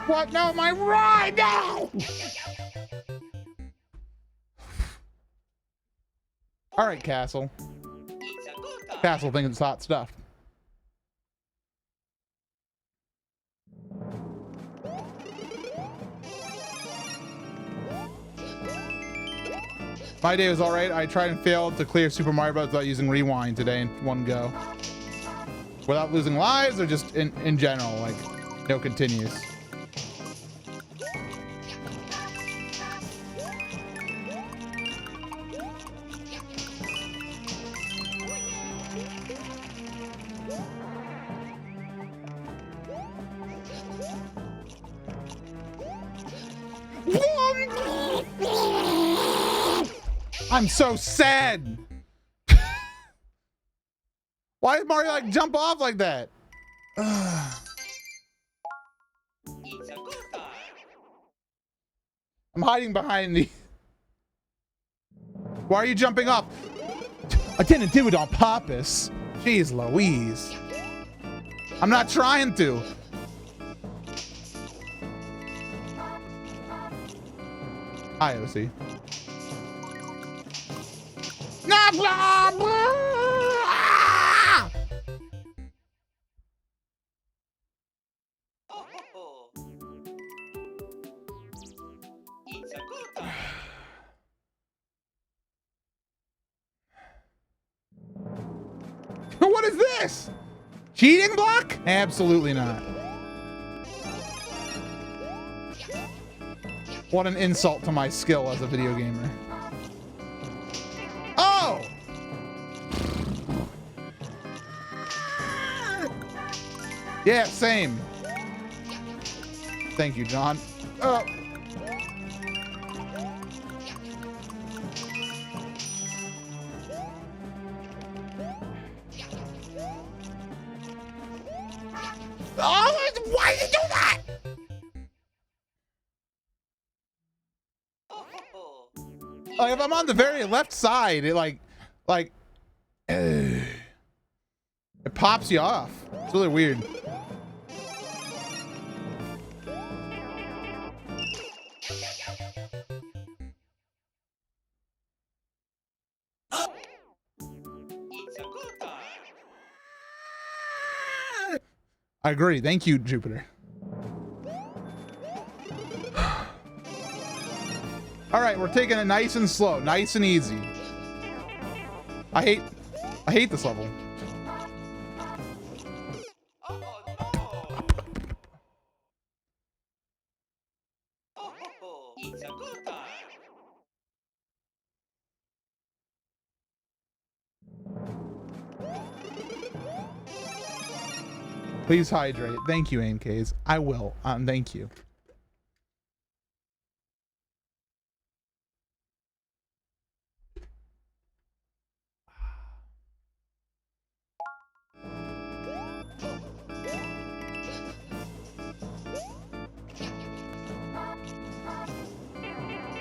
What? No, my ride! No! All right, Castle. Castle thinks it's hot stuff. My day was all right. I tried and failed to clear Super Mario Bros. Without using rewind today in one go. Without losing lives or just in general, like no continues. I'm so sad. Why did Mario like jump off like that? I'm hiding behind the. Why are you jumping up? I didn't do it on purpose. Jeez Louise. I'm not trying to. Hi, OC. Nah, blah, blah. It's a good time. What is this? Cheating block? Absolutely not. What an insult to my skill as a video gamer. Oh! Yeah, same. Thank you, John. Oh. Oh, why did you do that? Like if I'm on the very left side, it it pops you off. It's really weird. It's a good time. I agree. Thank you, Jupiter. All right, we're taking it nice and slow, nice and easy. I hate this level. Oh no! It's a good time. Please hydrate. Thank you, AMKs. I will. Thank you.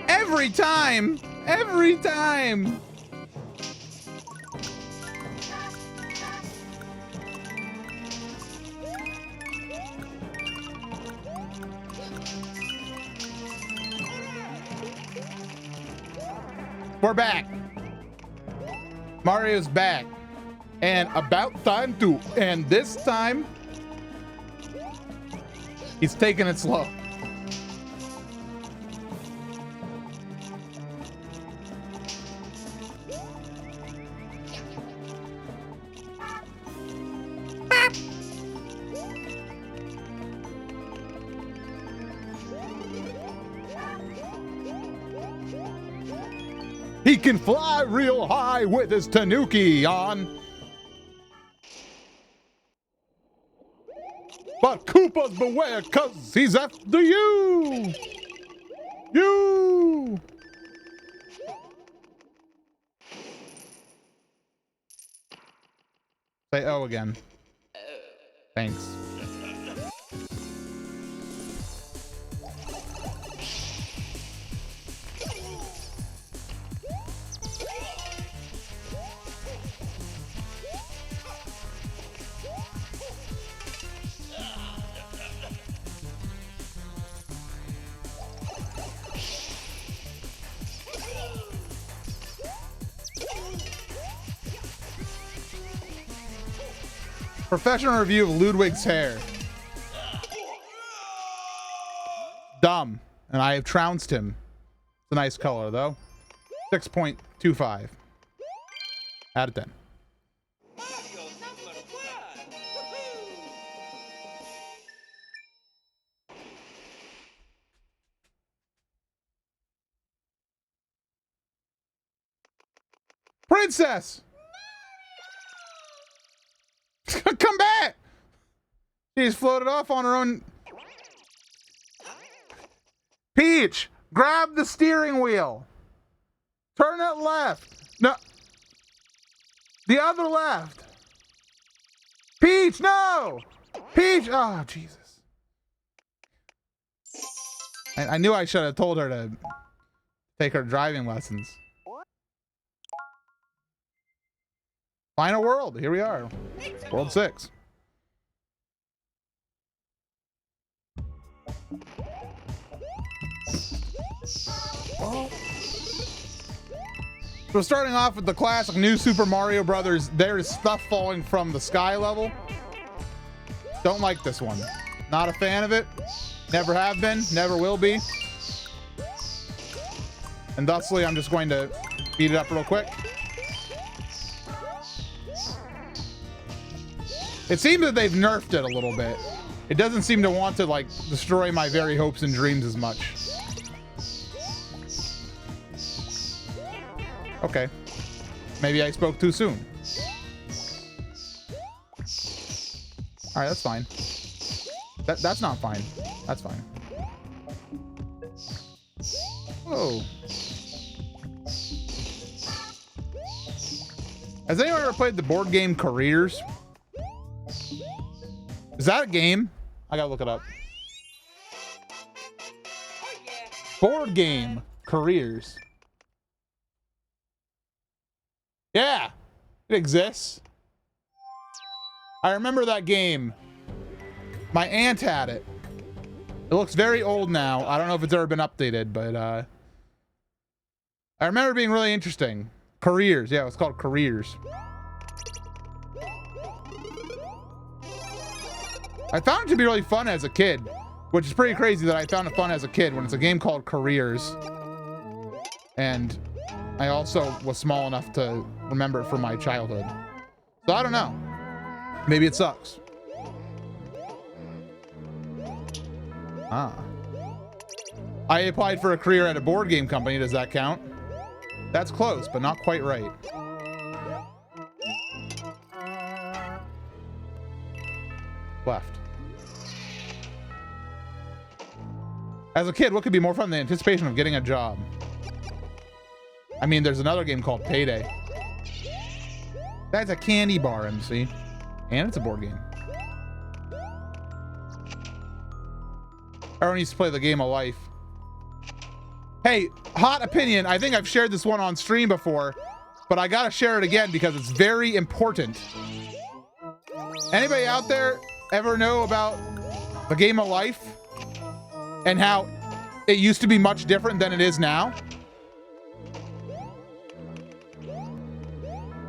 Every time! Every time! We're back. Mario's back. And about time too. And this time, he's taking it slow. He can fly real high with his tanuki on. But Koopas beware, cause he's after you! You! Say oh again. Thanks. Professional review of Ludwig's hair. Dumb. And I have trounced him. It's a nice color, though. 6.25 out of 10. Mario number 1. Woohoo! Princess! Come back! She just floated off on her own. Peach, grab the steering wheel. Turn it left. No. The other left. Peach, no! Peach! Oh, Jesus. I knew I should have told her to take her driving lessons. Final world. Here we are. World 6. So starting off with the classic New Super Mario Brothers, there is stuff falling from the sky level. Don't like this one. Not a fan of it. Never have been, never will be. And thusly, I'm just going to beat it up real quick. It seems that they've nerfed it a little bit. It doesn't seem to want to, like, destroy my very hopes and dreams as much. Okay. Maybe I spoke too soon. All right, that's fine. That's not fine. That's fine. Oh. Has anyone ever played the board game Careers? Is that a game? I gotta look it up. Oh yeah. Board game Careers. Yeah, it exists. I remember that game. My aunt had it. It looks very old now. I don't know if it's ever been updated, but I remember it being really interesting. Careers, yeah, it was called Careers. I found it to be really fun as a kid, which is pretty crazy that I found it fun as a kid when it's a game called Careers. And I also was small enough to remember it from my childhood. So I don't know. Maybe it sucks. Ah. I applied for a career at a board game company. Does that count? That's close, but not quite right. Left. As a kid, what could be more fun than the anticipation of getting a job? I mean, there's another game called Payday. That's a candy bar, MC. And it's a board game. Everyone used to play the game of life. Hey, hot opinion. I think I've shared this one on stream before, but I gotta share it again because it's very important. Anybody out there ever know about the game of life and how it used to be much different than it is now?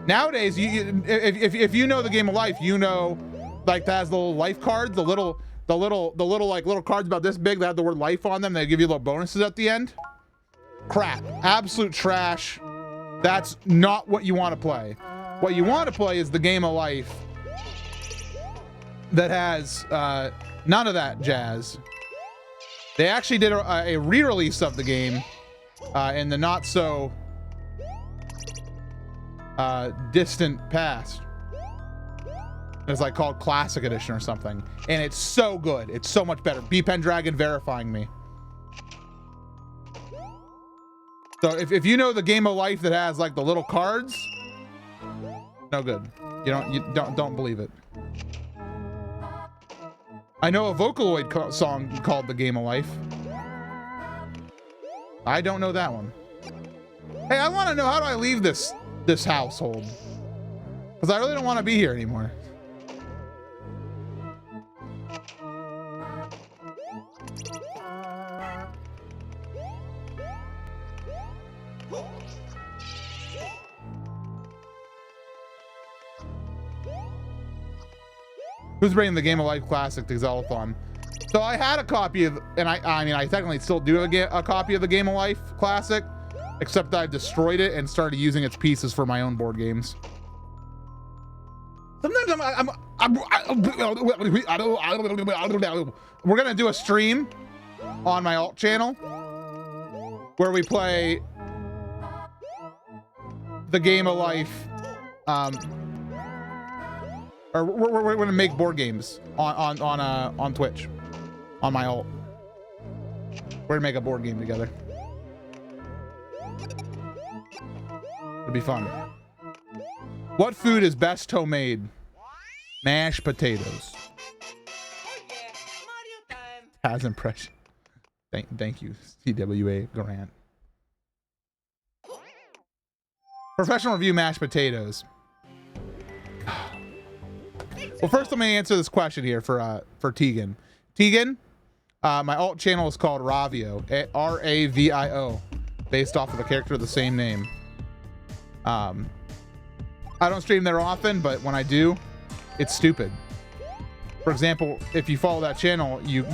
Nowadays, if you know the game of life, you know, like, that has the little life cards, the little cards about this big that have the word life on them. They give you little bonuses at the end. Crap, absolute trash. That's not what you want to play. What you want to play is the game of life that has none of that jazz. They actually did a re-release of the game in the not so distant past. It's like called Classic Edition or something, and it's so good. It's so much better. B Pendragon verifying me. So if you know the game of life that has like the little cards, no good. You don't believe it. I know a Vocaloid song called The Game of Life. I don't know that one. Hey, I want to know, how do I leave this household? Because I really don't want to be here anymore. Who's bringing the Game of Life Classic to Xylophon? So I had a copy of, and I mean, I technically still do have a copy of the Game of Life Classic, except I've destroyed it and started using its pieces for my own board games. Sometimes we're gonna do a stream on my alt channel where we play the game of life, or we're gonna make board games on Twitch, on my alt. We're gonna make a board game together. It'll be fun. What food is best homemade? Mashed potatoes. Oh yeah, Mario time. Has impression. Thank you, CWA Grant. Professional review mashed potatoes. Well, first let me answer this question here for Tegan. Tegan, my alt channel is called Ravio, R-A-V-I-O, based off of the character of the same name. I don't stream there often, but when I do, it's stupid. For example, if you follow that channel, you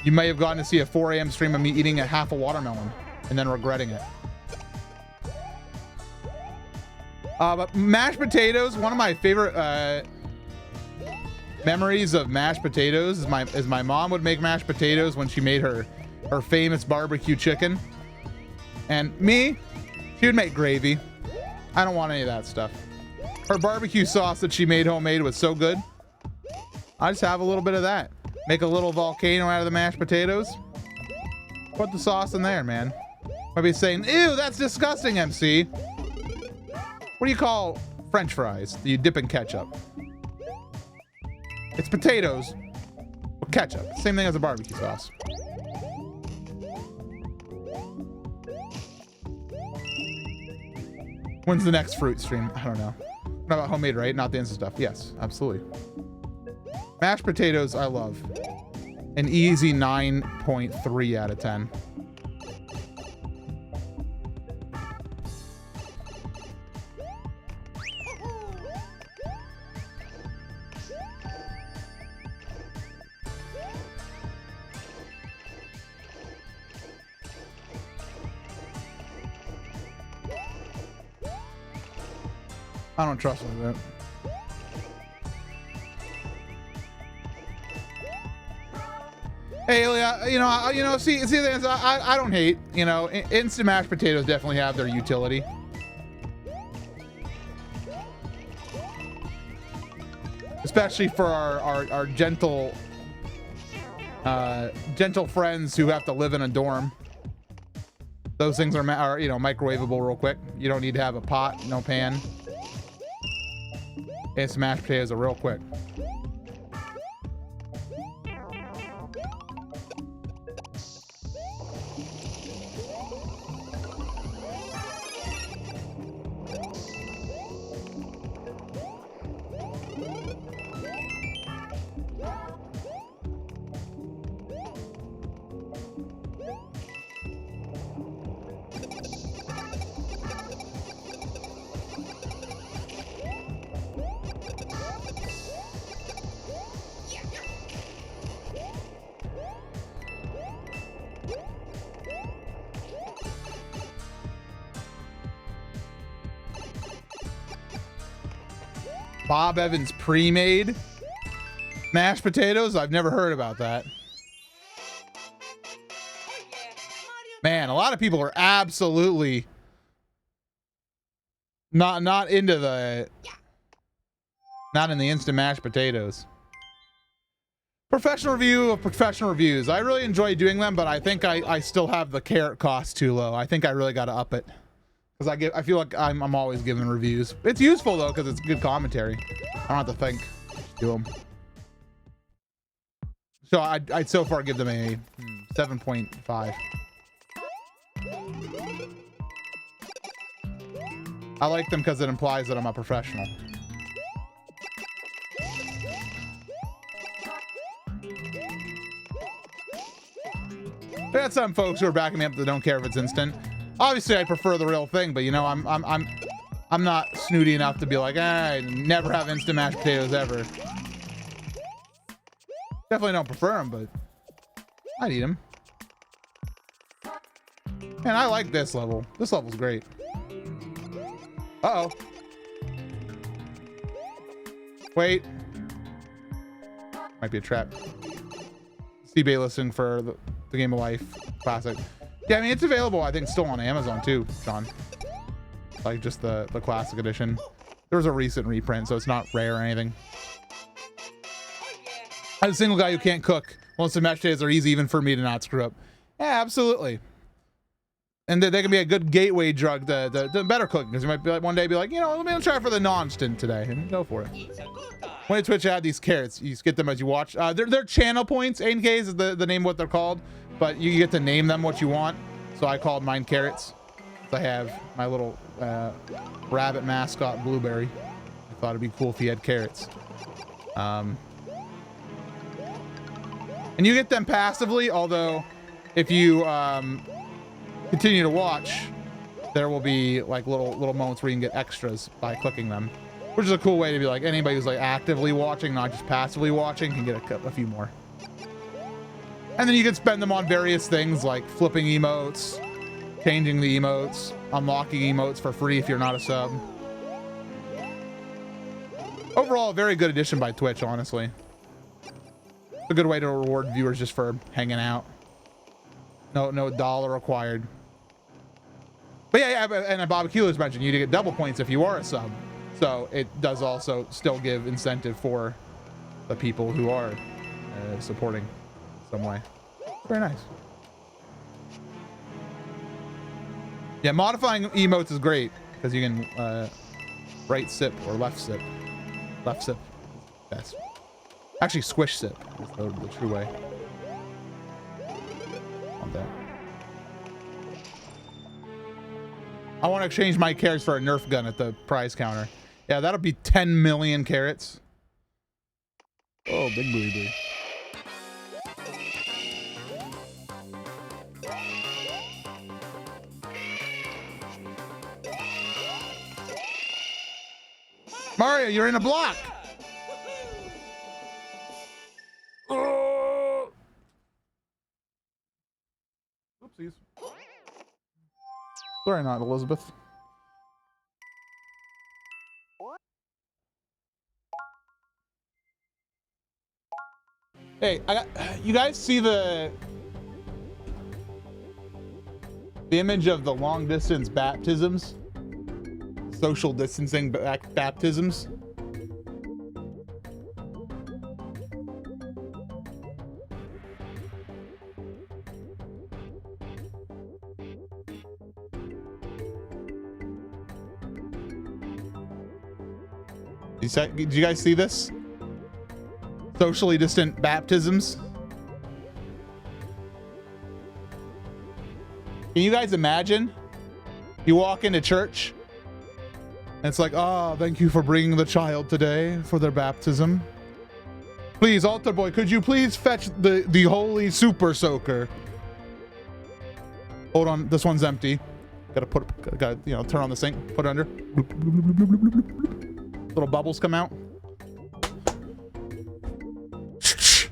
may have gotten to see a 4 a.m. stream of me eating a half a watermelon and then regretting it. But mashed potatoes, one of my favorite memories of mashed potatoes is my mom would make mashed potatoes when she made her famous barbecue chicken. And me, she would make gravy. I don't want any of that stuff. Her barbecue sauce that she made homemade was so good. I just have a little bit of that. Make a little volcano out of the mashed potatoes. Put the sauce in there, man. Might be saying, ew, that's disgusting, MC. What do you call French fries that you dip in ketchup? It's potatoes with ketchup. Same thing as a barbecue sauce. When's the next fruit stream? I don't know. Not about homemade, right? Not the instant stuff. Yes, absolutely. Mashed potatoes, I love. An easy 9.3 out of 10. I don't trust him with that. Hey, Ilya, see the thing is, I don't hate, instant mashed potatoes definitely have their utility. Especially for our gentle friends who have to live in a dorm. Those things are microwavable real quick. You don't need to have a pot, no pan. Instant mashed potatoes are real quick. Bob Evans pre-made mashed potatoes? I've never heard about that. Man, a lot of people are absolutely not into the instant mashed potatoes. Professional review of professional reviews. I really enjoy doing them, but I think I still have the carrot cost too low. I think I really got to up it. Because I feel like I'm always giving reviews. It's useful though, because it's good commentary. I don't have to think. Just do them. So I'd so far give them a 7.5. I like them because it implies that I'm a professional. I got some folks who are backing me up that don't care if it's instant. Obviously, I prefer the real thing, but I'm not snooty enough to be like, I never have instant mashed potatoes ever. Definitely don't prefer them, but I'd eat them. Man, I like this level. This level's great. Uh-oh. Wait. Might be a trap. eBay listing for the Game of Life Classic. Yeah, I mean, it's available, I think, still on Amazon too, John. Like just the Classic Edition. There was a recent reprint, so it's not rare or anything. As a single guy who can't cook, most of the match days are easy even for me to not screw up. Yeah, absolutely. And they can be a good gateway drug to better cooking, because you might be like one day be like, you know, let me try for the non-stint today, and go for it. When I Twitch add these carrots, you just get them as you watch. They're channel points. 8Ks is the name of what they're called, but you get to name them what you want. So I called mine carrots. So I have my little rabbit mascot Blueberry. I thought it'd be cool if he had carrots. And you get them passively, although if you continue to watch, there will be like little moments where you can get extras by clicking them, which is a cool way to be like anybody who's like actively watching, not just passively watching, can get a few more. And then you can spend them on various things like flipping emotes, changing the emotes, unlocking emotes for free if you're not a sub. Overall, a very good addition by Twitch, honestly. It's a good way to reward viewers just for hanging out. No dollar required. But yeah, and Bob Keeler's mentioned you get double points if you are a sub. So it does also still give incentive for the people who are supporting some way. Very nice. Yeah, modifying emotes is great because you can right sip or left sip. Left sip, best. Actually, squish sip is the true way. On that. I want to exchange my carrots for a Nerf gun at the prize counter. Yeah, that'll be 10 million carrots. Oh, big booty. Mario, you're in a block. Oh. Oopsies. Sorry, not Elizabeth. Hey, you guys see the image of the long distance baptisms? Social distancing baptisms? Did you guys see this? Socially distant baptisms. Can you guys imagine? You walk into church and it's like, oh, thank you for bringing the child today for their baptism. Please, altar boy, could you please fetch the holy super soaker? Hold on, this one's empty. Gotta you know, turn on the sink, put it under. Little bubbles come out. It's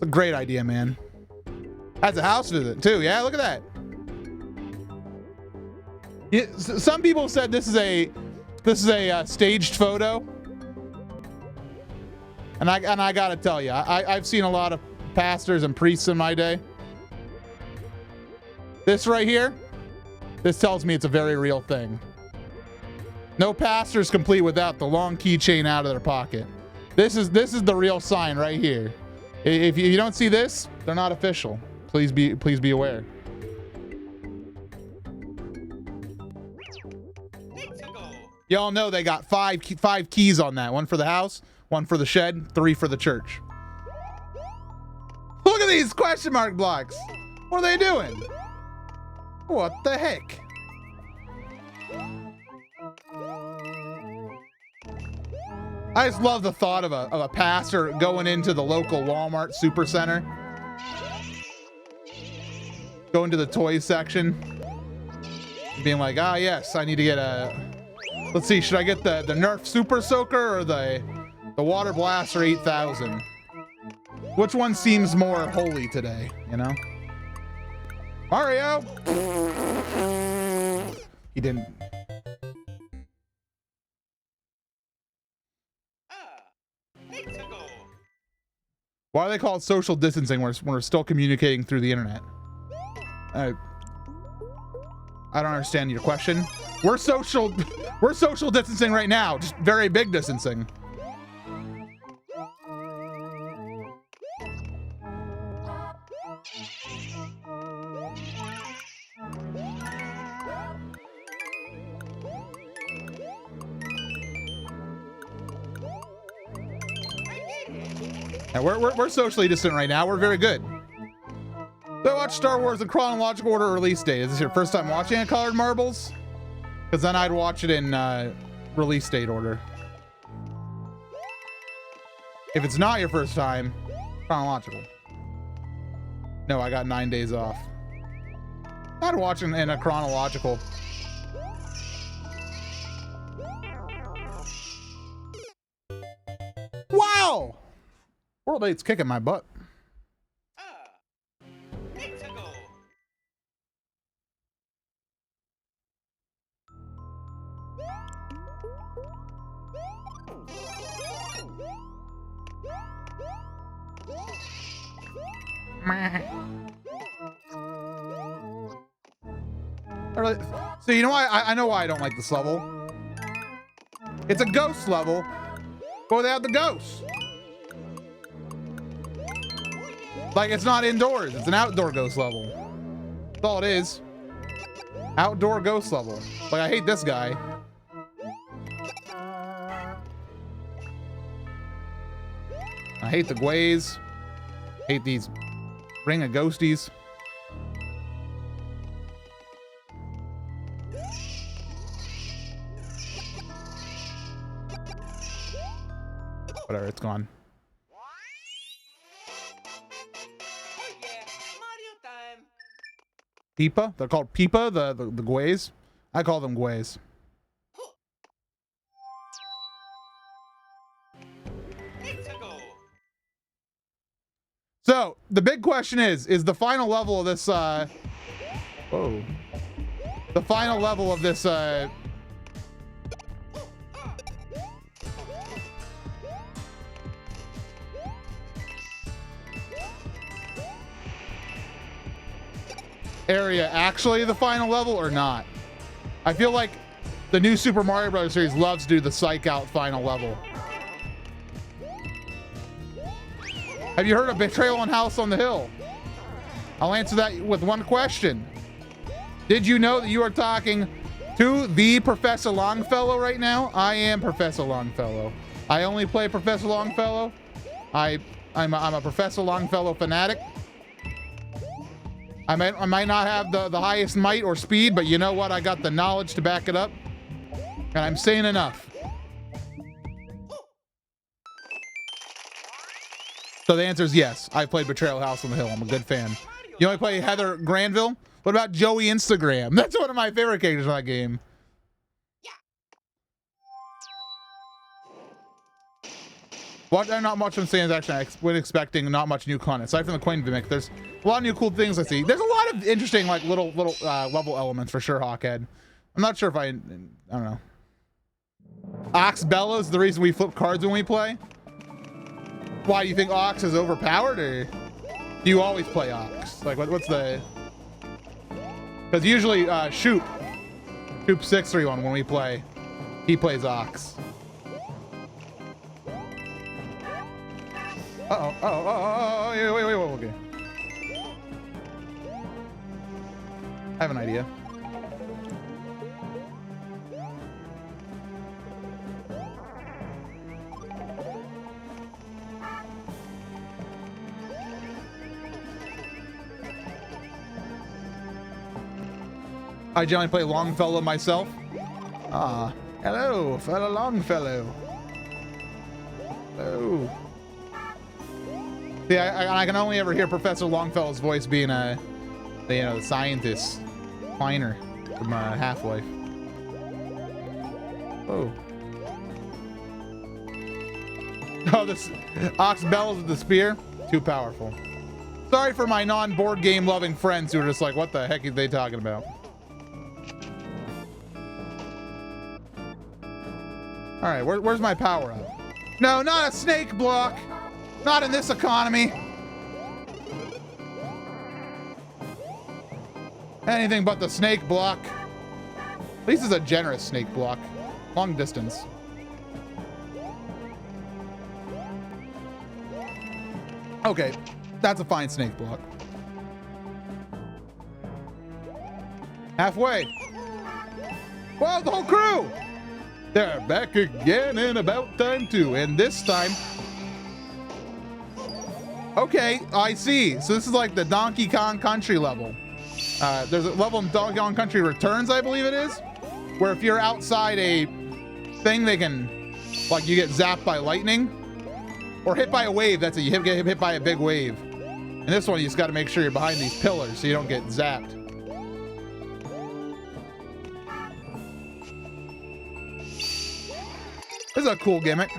a great idea, man. That's a house visit too. Yeah, look at that. Yeah, some people said this is a staged photo, and I gotta tell you, I've seen a lot of pastors and priests in my day. This right here, this tells me it's a very real thing. No pastor's complete without the long keychain out of their pocket. This is the real sign right here. If you don't see this, they're not official. Please be aware. Y'all know they got five keys on that. One for the house, one for the shed, 3 for the church. Look at these question mark blocks. What are they doing? What the heck? I just love the thought of a pastor going into the local Walmart supercenter, going to the toys section, being like, ah, yes, I need to get let's see, should I get the Nerf Super Soaker or the Water Blaster 8000? Which one seems more holy today, you know? Mario! He didn't. Let's go. Why are they called social distancing when we're still communicating through the internet? I don't understand your question. We're social distancing right now, just very big distancing. Yeah, we're socially distant right now. We're very good. So watch Star Wars in chronological order release date. Is this your first time watching it, Colored Marbles? Because then I'd watch it in release date order. If it's not your first time, chronological. No, I got 9 days off. I'd watch it in a chronological. Wow! World 8's kicking my butt. Let's go. So you know why I know why I don't like this level. It's a ghost level, but without the ghosts. Like, it's not indoors, it's an outdoor ghost level. That's all it is. Outdoor ghost level. Like, I hate this guy. I hate the Gways. Hate these ring of ghosties. Whatever, it's gone. Oh yeah, Mario time. Peepa? They're called Peepa, the Gways? I call them Gways. Let's go. So, the big question is the final level of this, whoa. The final level of this, area actually the final level or not? I feel like the new Super Mario Bros. Series loves to do the psych out final level. Have you heard of Betrayal on House on the Hill? I'll answer that with one question. Did you know that you are talking to the Professor Longfellow right now? I am Professor Longfellow. I only play Professor Longfellow. I'm a Professor Longfellow fanatic. I might not have the highest might or speed, but you know what? I got the knowledge to back it up. And I'm saying enough. So the answer is yes. I played Betrayal House on the Hill. I'm a good fan. You only play Heather Granville? What about Joey Instagram? That's one of my favorite characters in that game. Not much from Sans Action. I was expecting not much new content. Aside from the coin gimmick, there's a lot of new cool things I see. There's a lot of interesting, like, little level elements for sure, Hawkhead. I'm not sure if I don't know. Ox Bella's the reason we flip cards when we play. Why, do you think Ox is overpowered, or do you always play Ox? Like, what's the... Because usually, Shoop 631 when we play, he plays Ox. Wait, okay. I have an idea. I generally play Longfellow myself. Ah, hello, fellow Longfellow. Hello. See, I can only ever hear Professor Longfellow's voice being the scientist, Kleiner from Half-Life. Oh. Oh, this Ox Bells with the spear. Too powerful. Sorry for my non-board game loving friends who are just like, what the heck are they talking about? All right, where's my power up? No, not a snake block. Not in this economy. Anything but the snake block. At least it's a generous snake block. Long distance. Okay, that's a fine snake block. Halfway. Whoa, the whole crew! They're back again and about time too. And this time... Okay, I see. So this is like the Donkey Kong Country level. There's a level in Donkey Kong Country Returns, I believe it is, where if you're outside a thing, they can, like, you get zapped by lightning or hit by a wave. That's it. You get hit by a big wave. And this one, you just got to make sure you're behind these pillars so you don't get zapped. This is a cool gimmick.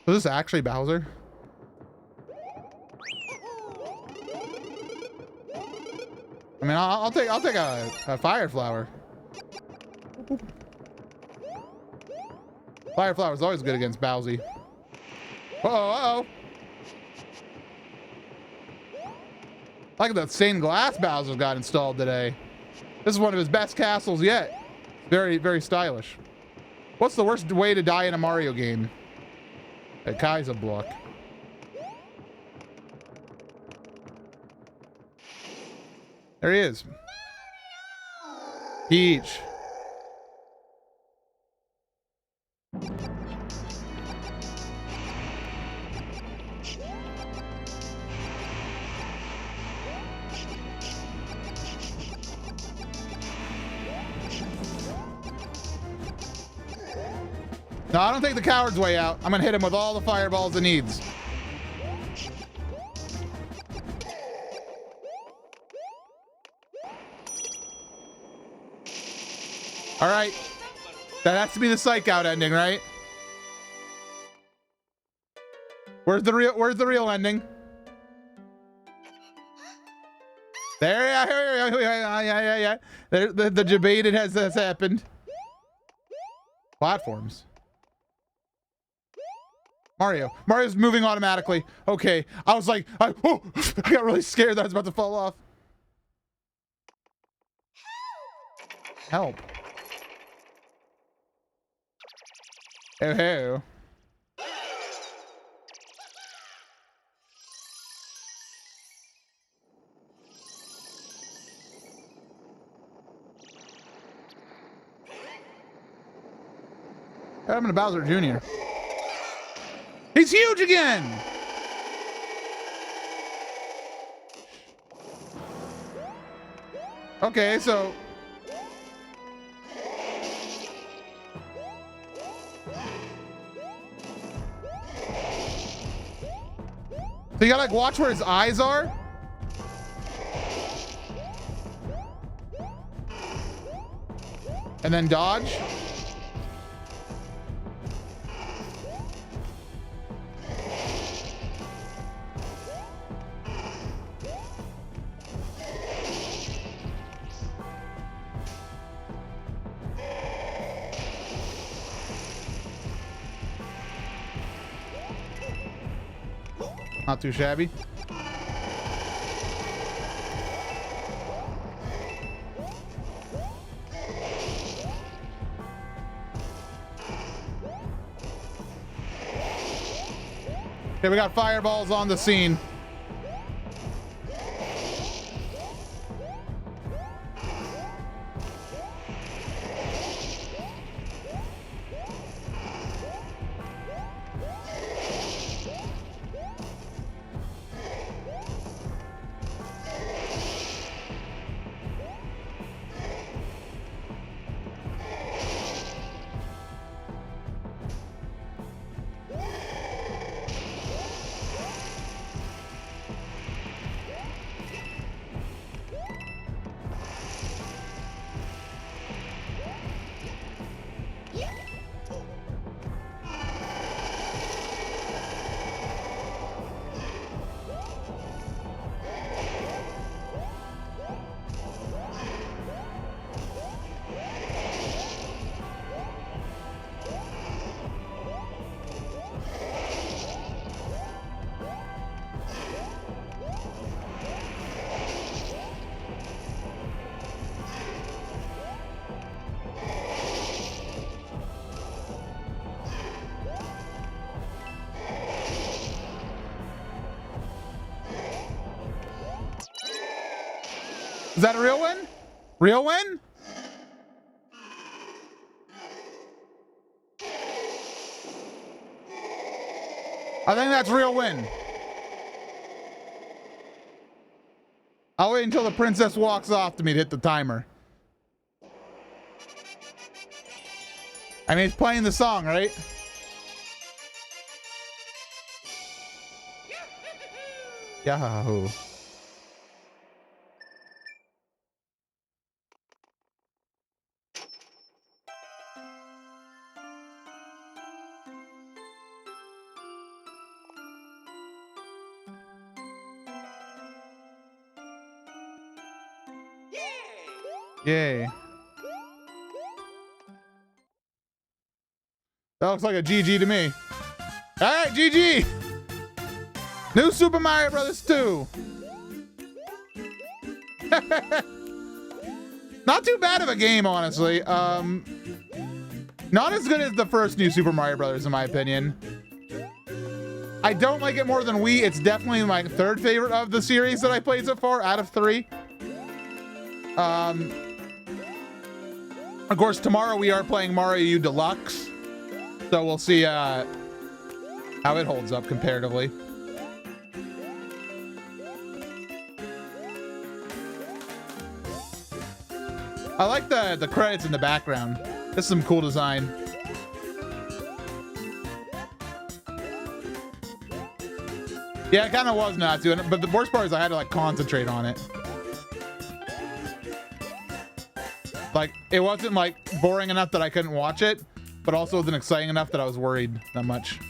Was this actually Bowser? I mean, I'll take a fire flower. Fire flower is always good against Bowsy. Uh-oh. Like the stained glass Bowser's got installed today. This is one of his best castles yet. Very, very stylish. What's the worst way to die in a Mario game? A Kaiser block. There he is. Peach. No, I don't take the coward's way out. I'm gonna hit him with all the fireballs it needs. All right. That has to be the psych out ending, right? Where's the real ending? There, yeah. The debated has happened. Platforms. Mario's moving automatically. Okay, I was like, I got really scared that I was about to fall off. Help. Oh, hey. What happened to Bowser Jr.? He's huge again! Okay, so... So you gotta like watch where his eyes are? And then dodge? Not too shabby. Okay, we got fireballs on the scene. Is that a real win? Real win? I think that's real win. I'll wait until the princess walks off to me to hit the timer. I mean, it's playing the song, right? Yahoo. Yay. That looks like a GG to me. All right, GG. New Super Mario Brothers 2. Not too bad of a game, honestly. Not as good as the first New Super Mario Brothers, in my opinion. I don't like it more than Wii. It's definitely my third favorite of the series that I played so far, out of 3. Of course, tomorrow we are playing Mario U Deluxe, so we'll see how it holds up comparatively. I like the credits in the background. This is some cool design. Yeah, it kind of was not doing it, but the worst part is I had to like concentrate on it. Like, it wasn't like boring enough that I couldn't watch it, but also wasn't exciting enough that I was worried that much.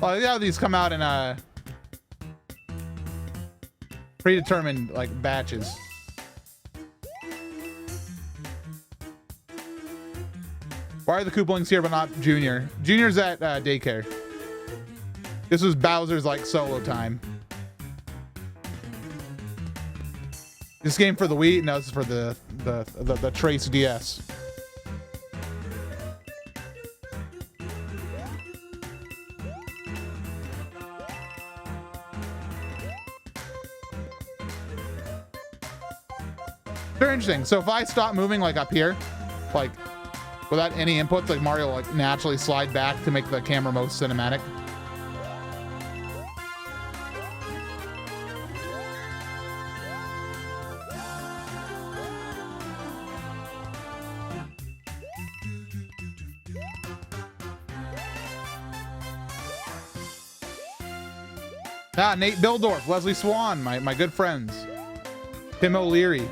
Well, yeah, these come out in predetermined like batches. Why are the Koopalings here but not Junior? Junior's at daycare. This was Bowser's like solo time. This game for the Wii? No, this is for the Trace DS. Very interesting. So if I stop moving like up here, like without any inputs, like Mario will like naturally slide back to make the camera most cinematic. Ah, Nate Bildorf, Leslie Swan, my good friends. Tim O'Leary.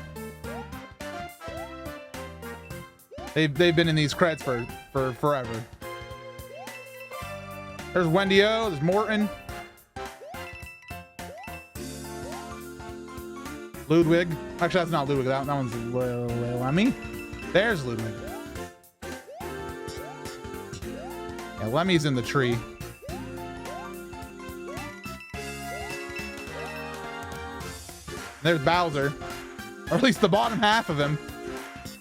They've been in these credits for forever. There's Wendy O, there's Morton. Ludwig. Actually, that's not Ludwig, that one's Lemmy. There's Ludwig. Yeah, Lemmy's in the tree. There's Bowser, or at least the bottom half of him.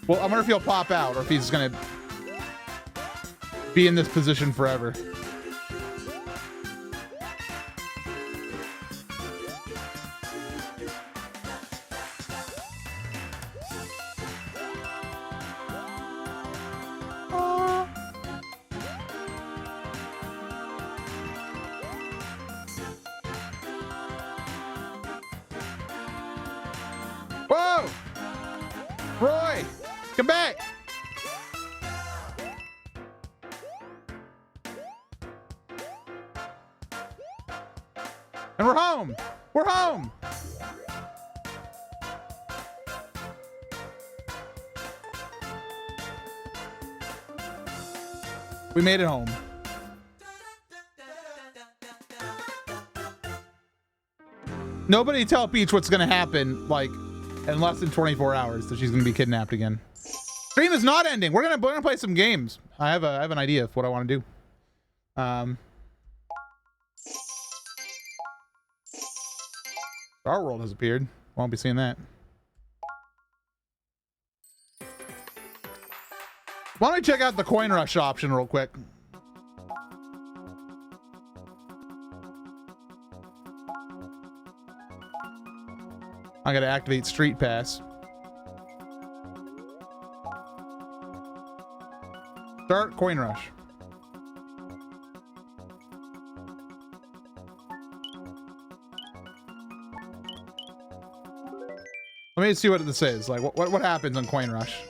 Well, I wonder if he'll pop out or if he's gonna be in this position forever. Whoa! Roy! Come back! And we're home! We're home! We made it home. Nobody tell Peach what's gonna happen, like, in less than 24 hours that she's gonna be kidnapped again. Stream is not ending. We're gonna play some games. I have an idea of what I want to do. Star World has appeared. Won't be seeing that. Why don't we check out the Coin Rush option real quick? I gotta activate Street Pass. Start Coin Rush. Let me see what this is. Like, what happens on Coin Rush?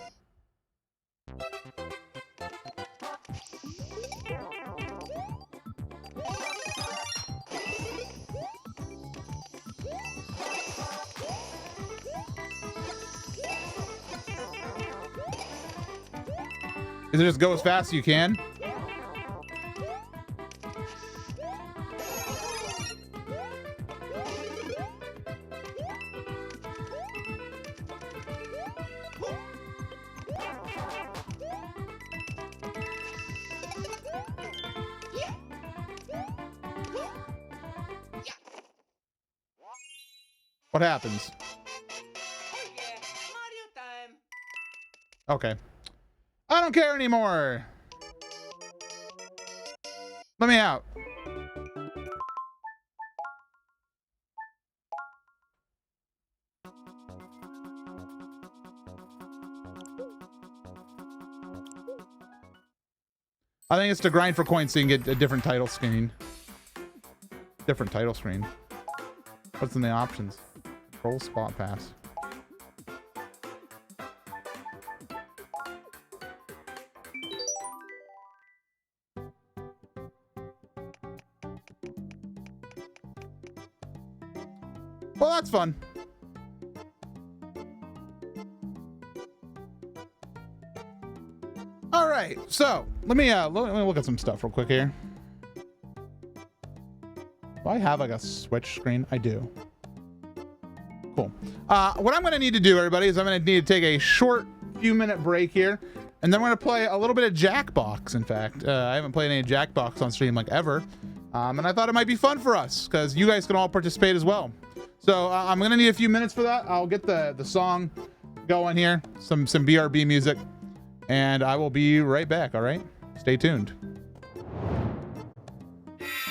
Is it just go as fast as you can? What happens? Oh yeah, Mario time. Okay. I don't care anymore. Let me out. I think it's to grind for coins so you can get a different title screen. Different title screen. What's in the options? Control spot pass. Well, that's fun. All right, so let me look at some stuff real quick here. Do I have like a switch screen? I do. Cool. What I'm going to need to do, everybody, is I'm going to need to take a short few-minute break here, and then we're going to play a little bit of Jackbox. In fact, I haven't played any Jackbox on stream like ever, and I thought it might be fun for us because you guys can all participate as well. So I'm going to need a few minutes for that. I'll get the song going here, some BRB music, and I will be right back. All right, stay tuned.